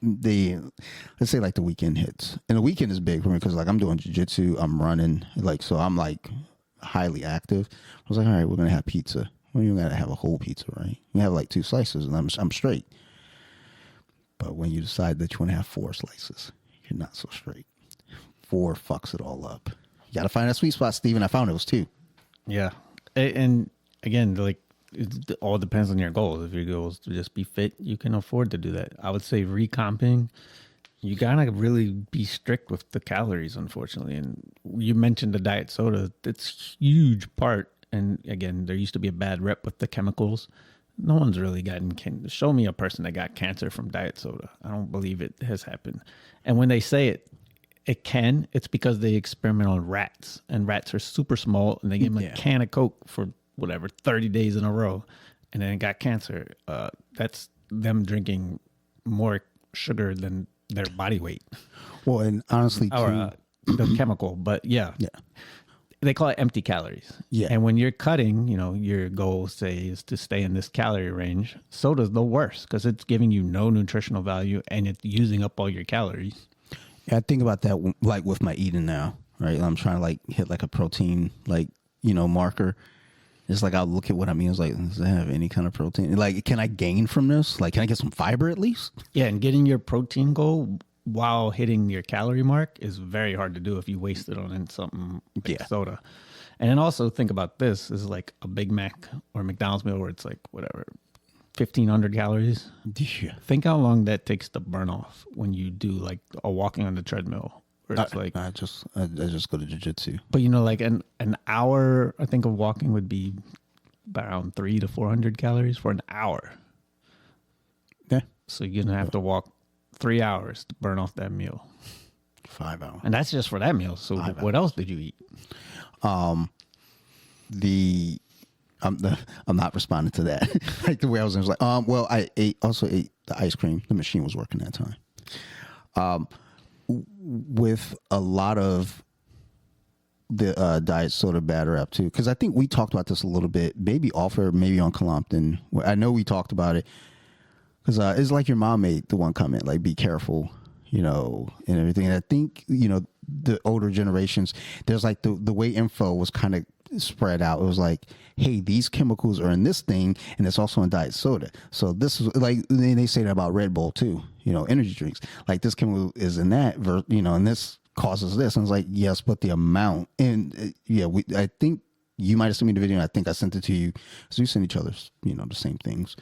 let's say like the weekend hits, and the weekend is big for me because like I'm doing jiu-jitsu, I'm running, like, so I'm like highly active. I was like, all right, we're going to have pizza. Well, you got to have a whole pizza, right? You have like 2 slices and I'm straight. But when you decide that you want to have 4 slices, you're not so straight. 4 fucks it all up. You got to find that sweet spot, Steven. I found it was 2. Yeah. And again, like, it all depends on your goals. If your goal is to just be fit, you can afford to do that. I would say recomping, you gotta really be strict with the calories, unfortunately. And you mentioned the diet soda. It's a huge part. And again, there used to be a bad rep with the chemicals. No one's really show me a person that got cancer from diet soda. I don't believe it has happened. And when they say it's because they experiment on rats, and rats are super small, and they give them a can of Coke for 30 days in a row, and then got cancer. That's them drinking more sugar than their body weight. Well, and honestly, too, the chemical, but yeah. They call it empty calories. Yeah. And when you're cutting, your goal, say, is to stay in this calorie range. Soda's the worst because it's giving you no nutritional value and it's using up all your calories. Yeah, I think about that like with my eating now, right? I'm trying to like hit like a protein, like, marker. It's like I'll look at what I'm eating. It's like, does it have any kind of protein? Like, can I gain from this? Like, can I get some fiber at least? Yeah, and getting your protein goal while hitting your calorie mark is very hard to do if you waste it on something like soda. And then also think about this. This is like a Big Mac or McDonald's meal where it's like, 1,500 calories. Yeah. Think how long that takes to burn off when you do like a walking on the treadmill. It's like I just go to jiu-jitsu. But like an hour, I think, of walking would be around 300 to 400 calories for an hour. Yeah. So you're gonna have to walk 3 hours to burn off that meal. 5 hours. And that's just for that meal. So what else did you eat? I'm not responding to that. Like the way I was like, I also ate the ice cream. The machine was working that time. With a lot of the diet soda bad rap too, because I think we talked about this a little bit, maybe off air, maybe on Colompton. I know we talked about it because it's like your mom made the one comment, like, be careful, and everything. And I think, the older generations, there's like the way info was kind of spread out. It was like, hey, these chemicals are in this thing, and it's also in diet soda. So this is like, they say that about Red Bull too, energy drinks. Like, this chemical is in that, and this causes this. And it's like, yes, but the amount. And I think you might have sent me the video, and I think I sent it to you, because we send each other, the same things.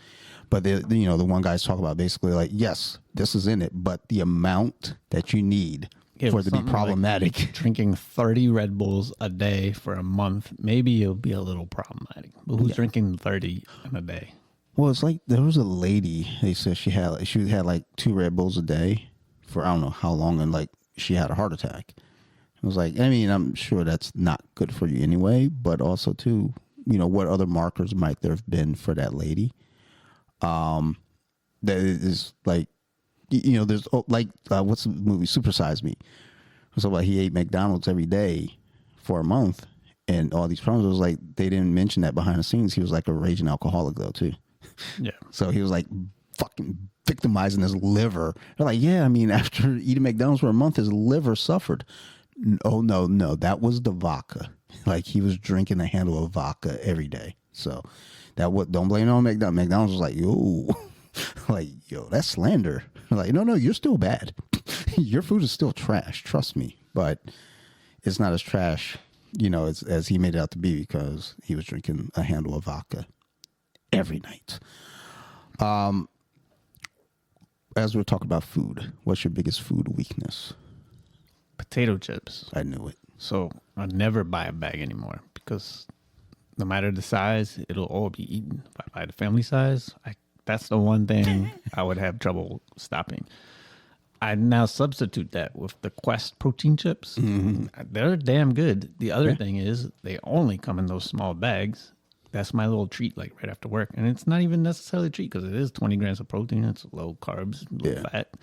But the one guy's talking about basically like, yes, this is in it, but the amount that you need for it to be problematic. Like drinking 30 Red Bulls a day for a month, maybe it'll be a little problematic. But who's drinking 30 in a day? Well, it's like there was a lady, they said she had like 2 Red Bulls a day for I don't know how long, and like she had a heart attack. It was like, I mean, I'm sure that's not good for you anyway, but also too, what other markers might there have been for that lady? That is like, there's like, what's the movie Super Size Me? So like he ate McDonald's every day for a month, and all these problems. It was like they didn't mention that behind the scenes. He was like a raging alcoholic though too. Yeah. So he was like fucking victimizing his liver. They're like, yeah, I mean, after eating McDonald's for a month, his liver suffered. Oh no, that was the vodka. Like he was drinking a handle of vodka every day. So don't blame it on McDonald's. McDonald's was like, yo, that's slander. Like, no, you're still bad. Your food is still trash. Trust me. But it's not as trash, as he made it out to be, because he was drinking a handle of vodka every night. As we're talking about food, what's your biggest food weakness? Potato chips. I knew it. So I never buy a bag anymore, because no matter the size, it'll all be eaten. If I buy the family size, that's the one thing I would have trouble stopping. I now substitute that with the Quest protein chips. Mm-hmm. They're damn good. The other thing is they only come in those small bags. That's my little treat, like right after work. And it's not even necessarily a treat, because it is 20 grams of protein. It's low carbs, low fat.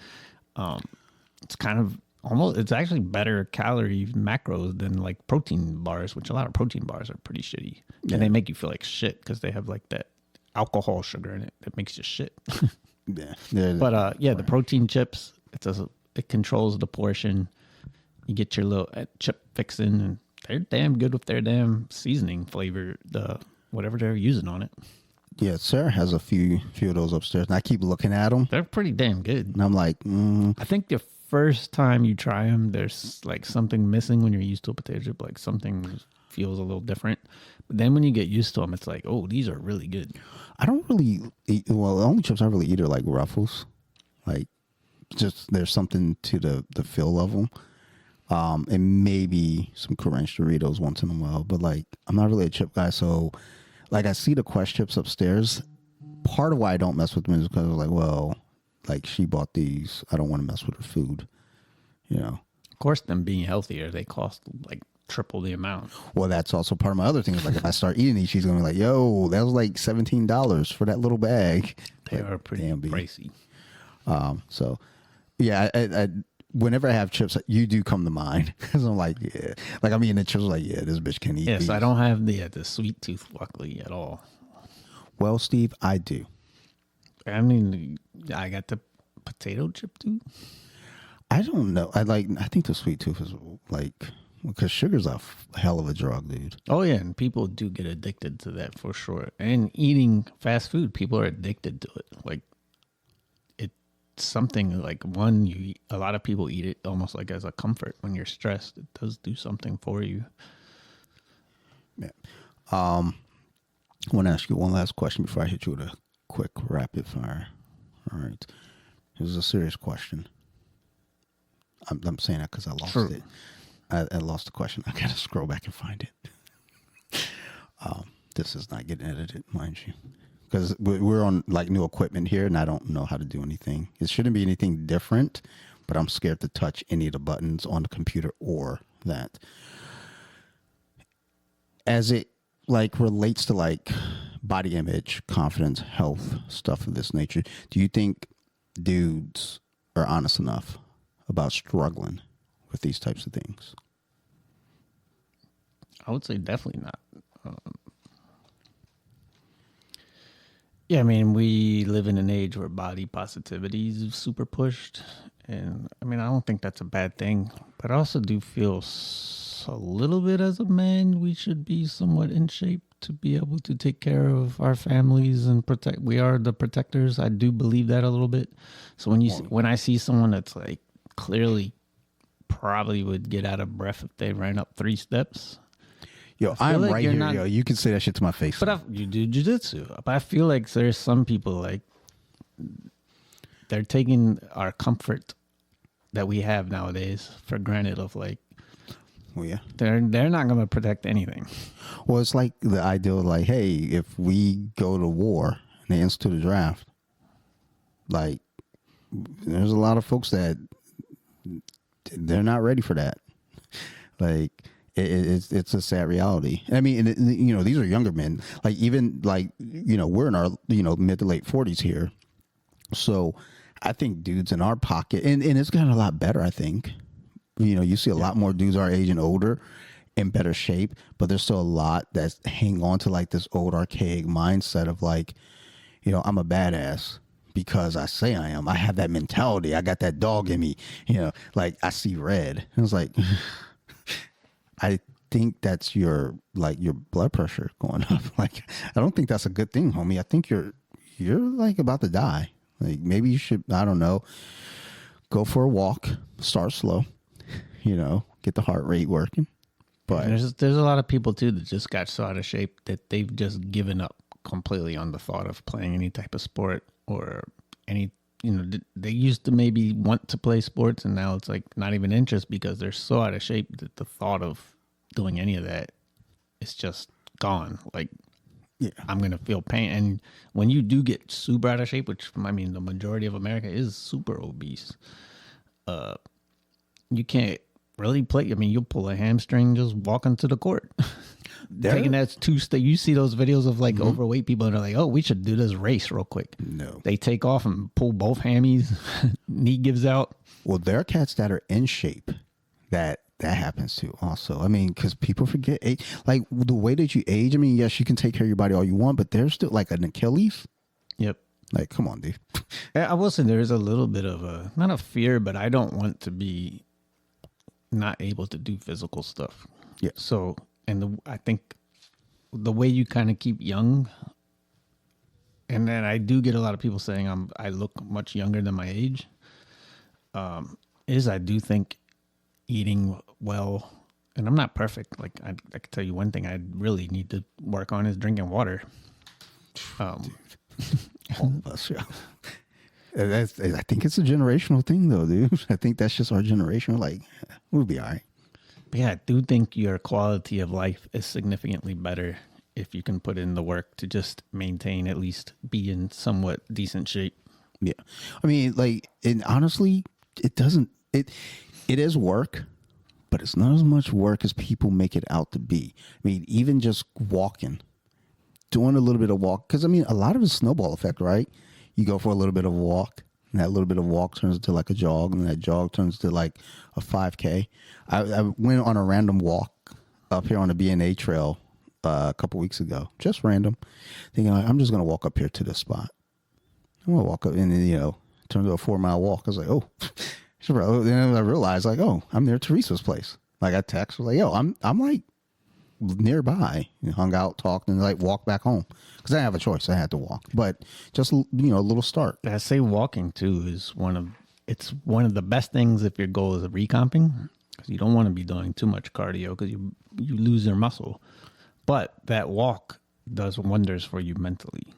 It's kind of it's actually better calorie macros than like protein bars, which a lot of protein bars are pretty shitty. Yeah. And they make you feel like shit because they have like that alcohol sugar in it that makes you shit. Yeah. But the protein chips, it controls the portion. You get your little chip fixin', and they're damn good with their damn seasoning flavor, whatever they're using on it. Yeah, Sarah has a few of those upstairs, and I keep looking at them. They're pretty damn good. And I'm like, I think the first time you try them, there's like something missing when you're used to a potato chip. Like something feels a little different. But then when you get used to them, it's like, oh, these are really good. I don't really eat. Well, the only chips I really eat are like Ruffles. Like, just there's something to the feel of them. And maybe some Ranch Doritos once in a while. But like, I'm not really a chip guy. So like, I see the Quest chips upstairs. Part of why I don't mess with them is because I was like, well, like she bought these. I don't want to mess with her food, Of course, them being healthier, they cost like triple the amount. Well, that's also part of my other thing. Is like, if I start eating these, she's going to be like, yo, that was like $17 for that little bag. They are pretty pricey. So yeah, I whenever I have chips, you do come to mind, because I'm like, yeah, like I'm eating the chips, like, yeah, this bitch can eat. Yes, these. I don't have the sweet tooth, luckily, at all. Well, Steve, I do. I mean, I got the potato chip too. I don't know. I think the sweet tooth is like, because sugar's a hell of a drug, dude. Oh yeah, and people do get addicted to that for sure. And eating fast food, people are addicted to it. Like, it's something like a lot of people eat it almost like as a comfort when you're stressed. It does do something for you. Yeah. I want to ask you one last question before I hit you with a quick rapid fire. All right. This is a serious question. I'm saying that because I lost it. I lost the question. I got to scroll back and find it. This is not getting edited, mind you, because we're on like new equipment here, and I don't know how to do anything. It shouldn't be anything different, but I'm scared to touch any of the buttons on the computer or that. As it like relates to like body image, confidence, health, stuff of this nature, do you think dudes are honest enough about struggling with these types of things? I would say definitely not. Yeah, I mean, we live in an age where body positivity is super pushed. And I mean, I don't think that's a bad thing. But I also do feel a little bit as a man, we should be somewhat in shape to be able to take care of our families and protect. We are the protectors. I do believe that a little bit. So when I see someone that's like clearly probably would get out of breath if they ran up 3 steps. Yo, I'm like right here. Yo, you can say that shit to my face. But you do jiu-jitsu. But I feel like there's some people like they're taking our comfort that we have nowadays for granted. Of like, well, yeah, they're not going to protect anything. Well, it's like the ideal, like, hey, if we go to war and they institute a draft, like, there's a lot of folks that they're not ready for that. Like. It's a sad reality. I mean, you know, these are younger men. Like even like, you know, we're in our, you know, mid to late 40s here. So I think dudes in our pocket, and it's gotten a lot better, I think. You know, you see a lot more dudes our age and older in better shape, but there's still a lot that hang on to like this old archaic mindset of like, you know, I'm a badass because I say I am. I have that mentality. I got that dog in me. You know, like I see red. And it's like... I think that's your blood pressure going up. Like, I don't think that's a good thing, homie. I think you're like about to die. Like maybe you should, I don't know, go for a walk, start slow, you know, get the heart rate working. But there's a lot of people too that just got so out of shape that they've just given up completely on the thought of playing any type of sport or any, you know, they used to maybe want to play sports and now it's like not even interest because they're so out of shape that the thought of doing any of that is just gone. Like, yeah, I'm going to feel pain. And when you do get super out of shape, which I mean, the majority of America is super obese, you can't really play. I mean, you'll pull a hamstring just walking to the court. Taking that 2 step. You see those videos of like overweight people and they're like, oh, we should do this race real quick. No. They take off and pull both hammies. Knee gives out. Well, there are cats that are in shape that happens to also. I mean, because people forget age. Like the way that you age, I mean, yes, you can take care of your body all you want, but there's still like an Achilles. Yep. Like, come on, dude. I will say there's a little bit of not a fear, but I don't want to be not able to do physical stuff. Yeah. So, I think the way you kind of keep young, and then I do get a lot of people saying I look much younger than my age, is I do think eating well, and I'm not perfect. Like I can tell you one thing I really need to work on is drinking water. All of us, yeah. I think it's a generational thing, though, dude. I think that's just our generation. Like, we'll be all right. But yeah, I do think your quality of life is significantly better if you can put in the work to just maintain, at least be in somewhat decent shape. Yeah. I mean, like, and honestly, it is work, but it's not as much work as people make it out to be. I mean, even just walking, doing a little bit of walk, because I mean, a lot of it's snowball effect, right? You go for a little bit of a walk, and that little bit of walk turns into like a jog, and that jog turns to like a 5K. I went on a random walk up here on the B&A trail a couple weeks ago, just random, thinking like, I'm just going to walk up here to this spot. I'm going to walk up, and then, you know, turn to a 4-mile walk. I was like, oh, then I realized like, oh, I'm near Teresa's place. Like I text, was like, yo, I'm like nearby. And hung out, talked, and like walked back home because I didn't have a choice. I had to walk, but just, you know, a little start. I say walking too is one of the best things if your goal is recomping, because you don't want to be doing too much cardio because you lose your muscle. But that walk does wonders for you mentally.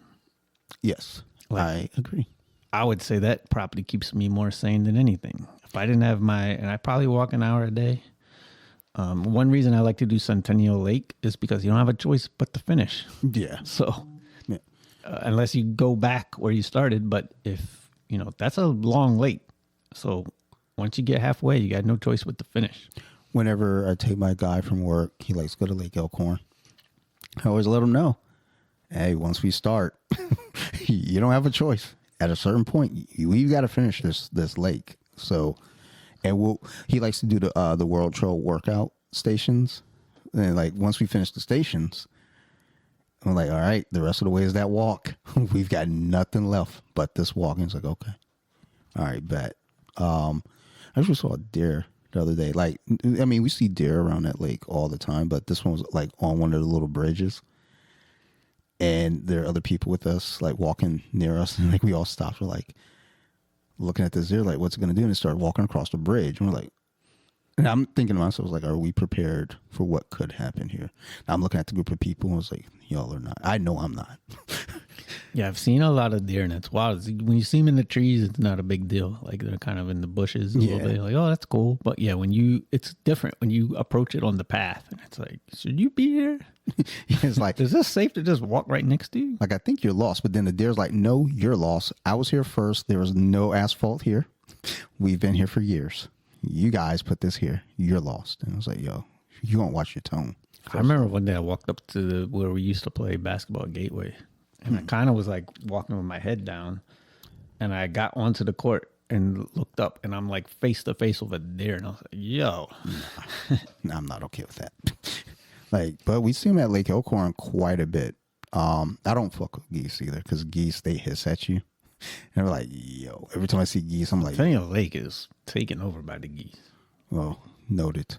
Yes, like, I agree. I would say that probably keeps me more sane than anything. If I didn't have and I probably walk an hour a day. One reason I like to do Centennial Lake is because you don't have a choice but to finish. Yeah. So, yeah. Unless you go back where you started, but if, you know, that's a long lake. So once you get halfway, you got no choice but to finish. Whenever I take my guy from work, he likes to go to Lake Elkhorn. I always let him know, hey, once we start, you don't have a choice. At a certain point, we've got to finish this lake. So, And he likes to do the World Trail workout stations. And like once we finish the stations, I'm like, all right, the rest of the way is that walk. We've got nothing left but this walk. And it's like, okay, all right, bet. I actually saw a deer the other day. Like, I mean, we see deer around that lake all the time, but this one was like on one of the little bridges. And there are other people with us, like walking near us. And like we all stopped. We're like looking at this deer, like, what's it going to do? And it started walking across the bridge. And we're like, and I'm thinking to myself, like, are we prepared for what could happen here? And I'm looking at the group of people and I was like, y'all are not. I know I'm not. Yeah, I've seen a lot of deer, and it's wild. When you see them in the trees, it's not a big deal. Like they're kind of in the bushes a little bit. Like, oh, that's cool. But yeah, it's different when you approach it on the path, and it's like, should you be here? It's like, is this safe to just walk right next to you? Like, I think you're lost, but then the deer's like, no, you're lost. I was here first. There was no asphalt here. We've been here for years. You guys put this here. You're lost. And I was like, yo, you don't watch your tone. I remember one day I walked up to where we used to play basketball at Gateway, and I kind of was like walking with my head down, and I got onto the court and looked up, and I'm like face to face with a deer, and I was like, yo. Nah, I'm not okay with that. Like, but we see them at Lake Elkhorn quite a bit. I don't fuck with geese either, because geese, they hiss at you. And we're like, yo, every time I see geese, I'm like, Centennial Lake is taken over by the geese. Well, noted.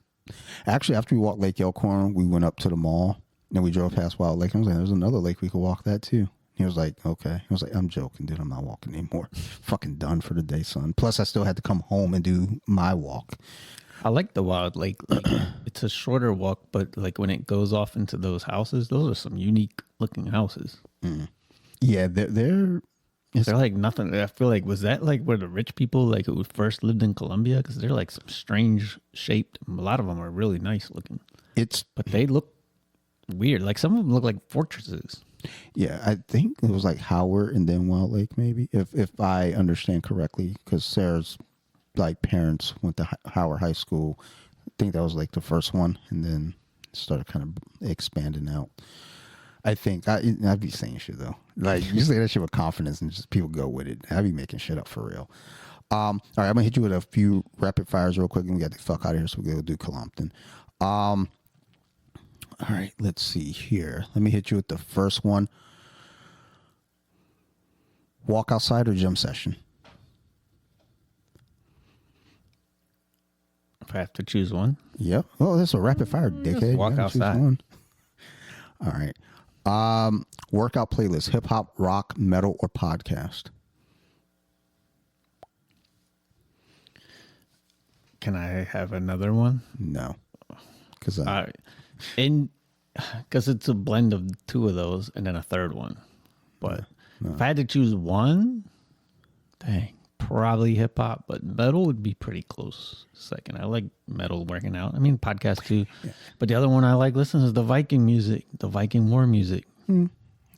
Actually, after we walked Lake Elkhorn, we went up to the mall. Then we drove past Wild Lake. I was like, there's another lake we could walk that too. He was like, okay. I was like, I'm joking, dude. I'm not walking anymore. Fucking done for the day, son. Plus, I still had to come home and do my walk. I like the Wild Lake. Like, it's a shorter walk, but like when it goes off into those houses, those are some unique looking houses. Mm. Yeah, they're like nothing. I feel like, was that like where the rich people like who first lived in Colombia? Because they're like some strange shaped. A lot of them are really nice looking. But they look weird. Like some of them look like fortresses. Yeah, I think it was like Howard and then Wild Lake, maybe, if I understand correctly, because Sarah's like parents went to Howard High School. I think that was like the first one, and then started kind of expanding out. I think I'd be saying shit though. Like you say that shit with confidence, and just people go with it. I'd be making shit up for real. All right, I'm gonna hit you with a few rapid fires real quick, and we got the fuck out of here, so we'll go do Colompton. All right, let's see here. Let me hit you with the first one. Walk outside or gym session? If I have to choose one. Yep. Oh, that's a rapid fire, dickhead. Walk outside. All right. Workout playlist: hip hop, rock, metal, or podcast? Can I have another one? No, because it's a blend of two of those and then a third one. But if I had to choose one, dang, probably hip hop. But metal would be pretty close second. I like metal working out. I mean, podcast too. Yeah. But the other one I like listening is the Viking music, the Viking war music.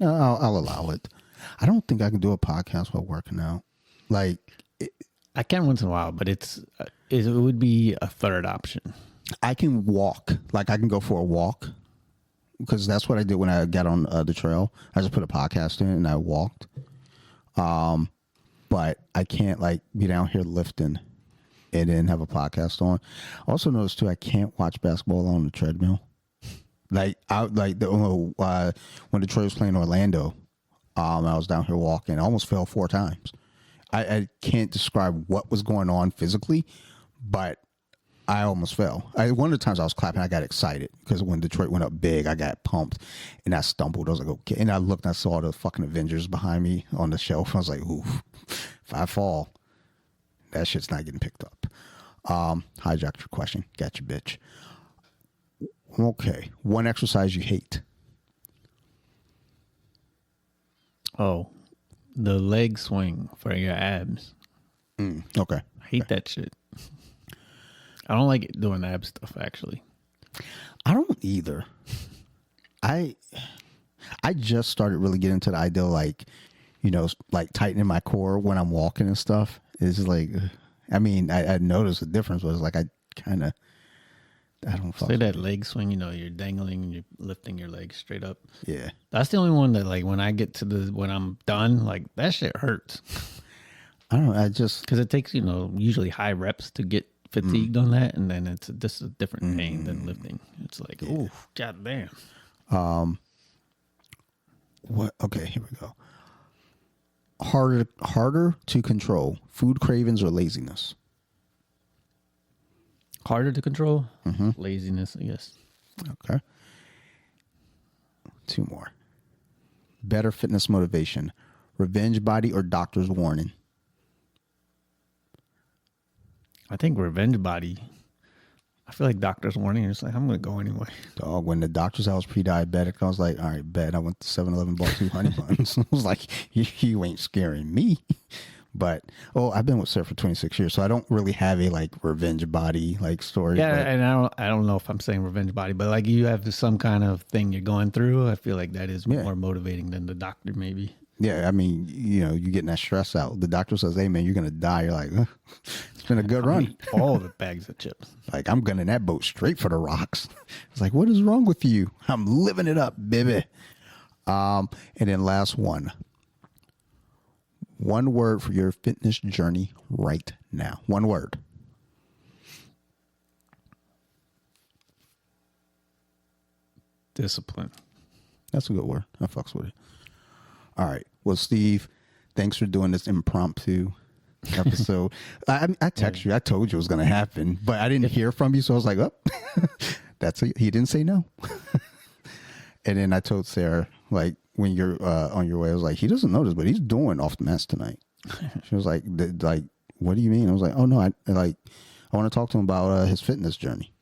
I'll allow it. I don't think I can do a podcast while working out. Like, I can once in a while, but it would be a third option. I can walk. Like, I can go for a walk, because that's what I did when I got on the trail. I just put a podcast in and I walked. But I can't like be down here lifting and then have a podcast on. Also noticed too, I can't watch basketball on the treadmill. Like when Detroit was playing Orlando, I was down here walking. I almost fell 4 times. I can't describe what was going on physically, but I almost fell. One of the times I was clapping, I got excited because when Detroit went up big, I got pumped and I stumbled. I was like, okay. And I looked and I saw the fucking Avengers behind me on the shelf. I was like, oof, if I fall, that shit's not getting picked up. Hijacked your question. Got you, bitch. Okay. One exercise you hate. Oh, the leg swing for your abs. Okay. I hate that shit. I don't like doing ab stuff, actually. I don't either. I just started really getting into the idea, like, like tightening my core when I'm walking and stuff. It's just like, I mean, I noticed the difference, but it's like I don't say that leg swing, you're dangling and you're lifting your legs straight up. Yeah. That's the only one that, like, when I get to when I'm done, like, that shit hurts. I don't know. Because it takes, usually high reps to get fatigued on that, and then it's just a different pain than lifting. It's like, oh, goddamn. What? Okay, here we go. Harder to control: food cravings or laziness? Harder to control? Laziness, I guess. Okay. 2 more. Better fitness motivation: revenge body or doctor's warning? I think revenge body. I feel like doctor's warning. It's like, I'm going to go anyway. Dog, when the doctor said I was pre-diabetic, I was like, all right, bet. I went to 7-Eleven, bought 2 honey buns. I was like, you ain't scaring me. But, I've been with Sarah for 26 years, so I don't really have a, like, revenge body, like, story. Yeah, but, and I don't know if I'm saying revenge body, but, like, you have some kind of thing you're going through. I feel like that is more motivating than the doctor, maybe. Yeah, I mean, you're getting that stress out. The doctor says, hey, man, you're going to die. You're like, it's been a good run. All the bags of chips. Like, I'm gunning that boat straight for the rocks. It's like, what is wrong with you? I'm living it up, baby. And then last one. One word for your fitness journey right now. One word. Discipline. That's a good word. I fucks with it. All right. Well, Steve, thanks for doing this impromptu episode. I text you. I told you it was going to happen, but I didn't hear from you. So I was like, he didn't say no. And then I told Sarah, like, when you're on your way, I was like, he doesn't know this, but he's doing off the mats tonight. She was like, what do you mean? I was like, oh no, I want to talk to him about his fitness journey.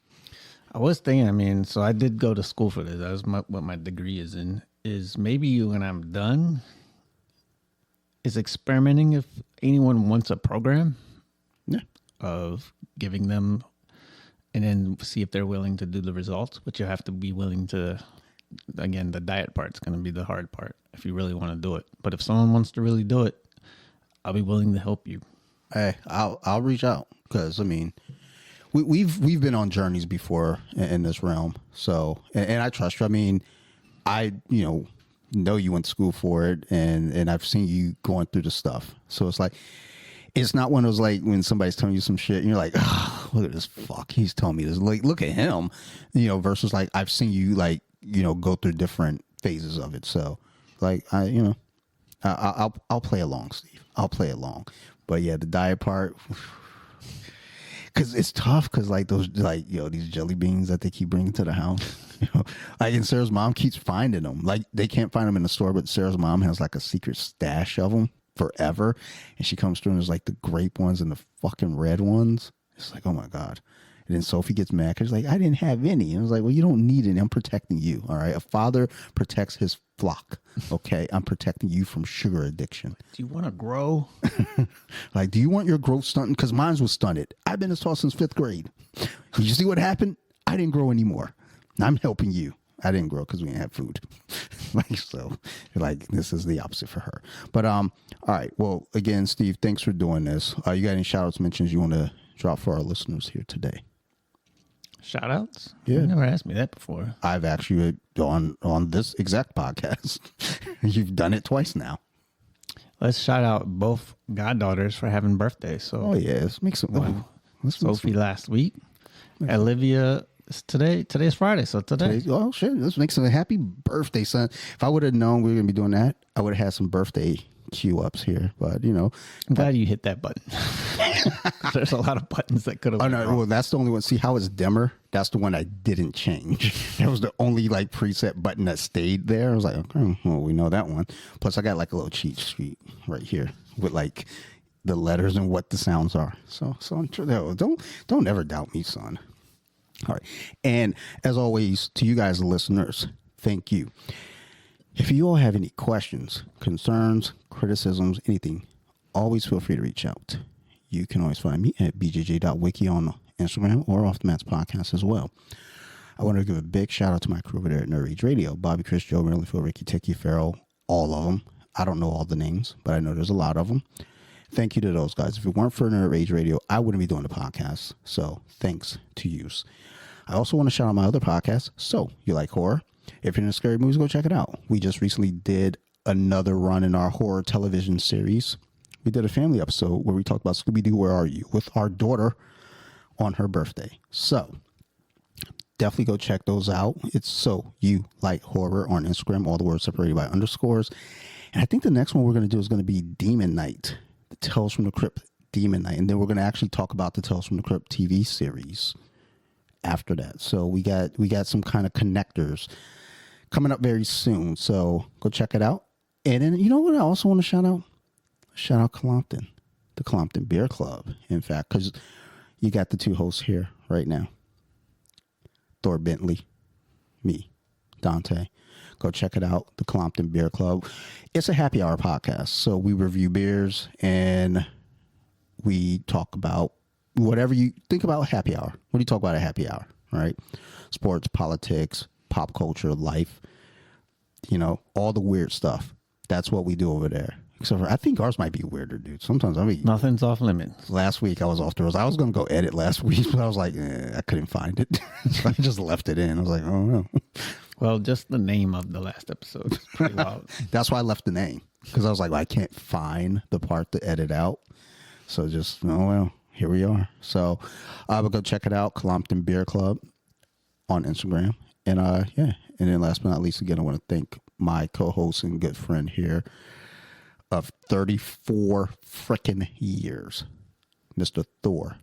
I was thinking, so I did go to school for this. That was what my degree is in. Is maybe when I'm done, is experimenting if anyone wants a program of giving them, and then see if they're willing to do the results. But you have to be willing to. Again, the diet part's going to be the hard part if you really want to do it. But if someone wants to really do it, I'll be willing to help you. Hey, I'll reach out because we've been on journeys before in this realm. So and I trust you. I mean, I know you went to school for it, and I've seen you going through the stuff. So it's like, it's not one of those, like, when somebody's telling you some shit and you're like, oh, look at this fuck, he's telling me this. Like, look at him, versus like I've seen you like. Go through different phases of it. So, like, I'll play along, Steve. I'll play along. But yeah, the diet part, because it's tough. Because like those, like these jelly beans that they keep bringing to the house. Like, and Sarah's mom keeps finding them. Like, they can't find them in the store, but Sarah's mom has like a secret stash of them forever. And she comes through and there's like the grape ones and the fucking red ones. It's like, oh my god. And then Sophie gets mad because she's like, I didn't have any. And I was like, well, you don't need any. I'm protecting you. All right. A father protects his flock. Okay. I'm protecting you from sugar addiction. Do you want to grow? Like, do you want your growth stunted? Because mine was stunted. I've been this tall since 5th grade. You see what happened? I didn't grow anymore. I'm helping you. I didn't grow because we didn't have food. This is the opposite for her. But all right. Well, again, Steve, thanks for doing this. You got any shout outs, mentions you want to drop for our listeners here today? Shout outs? Yeah. You never asked me that before. I've actually on this exact podcast. You've done it twice now. Let's shout out both goddaughters for having birthdays. So, let's make some. Sophie last week. Olivia is today. Today's Friday, so today. Oh shit! Let's make some happy birthday, son. If I would have known we were gonna be doing that, I would have had some birthday cue ups here. But I'm glad you hit that button. There's a lot of buttons that could have. Oh no! Wrong. Well, that's the only one. See how it's dimmer? That's the one I didn't change. That was the only like preset button that stayed there. I was like, okay, well, we know that one. Plus, I got like a little cheat sheet right here with like the letters and what the sounds are. So I'm sure don't ever doubt me, son. All right, and as always, to you guys, the listeners, thank you. If you all have any questions, concerns, criticisms, anything, always feel free to reach out. You can always find me at bjj.wiki on Instagram or Off the Mats Podcast as well. I want to give a big shout out to my crew over there at Nerd Rage Radio. Bobby, Chris, Joe, Marilyn, Phil, Ricky, Tiki, Farrell, all of them. I don't know all the names, but I know there's a lot of them. Thank you to those guys. If it weren't for Nerd Rage Radio, I wouldn't be doing the podcast. So thanks to you. I also want to shout out my other podcast. So you like horror? If you're into scary movies, go check it out. We just recently did another run in our horror television series. We did a family episode where we talked about Scooby-Doo, Where Are You? With our daughter, on her birthday. So definitely go check those out. It's So You Like Horror on Instagram, all the words separated by underscores. And I think the next one we're going to do is going to be Demon Night, the Tales from the Crypt Demon Night. And then we're going to actually talk about the Tales from the Crypt TV series after that. So we got some kind of connectors coming up very soon. So go check it out. And then, you know what I also want to shout out? Shout out Colompton, the Colompton Beer Club. In fact, because you got the two hosts here right now. Thor, Bentley, me, Dante. Go check it out, the Colompton Beer Club. It's a happy hour podcast. So we review beers and we talk about whatever you think about happy hour. What do you talk about at happy hour, right? Sports, politics, pop culture, life, you know, all the weird stuff. That's what we do over there. Except for, I think ours might be weirder, dude. Sometimes Nothing's off limits. Last week I was off the rails. I was going to go edit last week, but I was like, I couldn't find it. So I just left it in. I was like, oh no. Well, just the name of the last episode is pretty wild. That's why I left the name, because I was like, well, I can't find the part to edit out. So just, oh well, here we are. So I will go check it out, Colompton Beer Club on Instagram. And yeah, and then last but not least, again, I want to thank my co-host and good friend here of 34 freaking years, Mr. Thor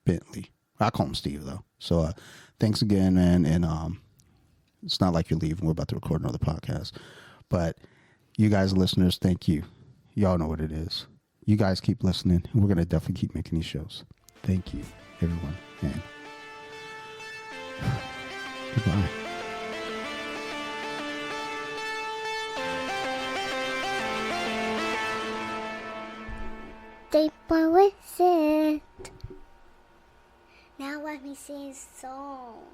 Bentley. I call him Steve though. So thanks again, man. And it's not like you're leaving. We're about to record another podcast. But you guys, listeners, thank you. Y'all know what it is. You guys keep listening, and we're going to definitely keep making these shows. Thank you, everyone. And goodbye. They were with it. Now let me sing a song.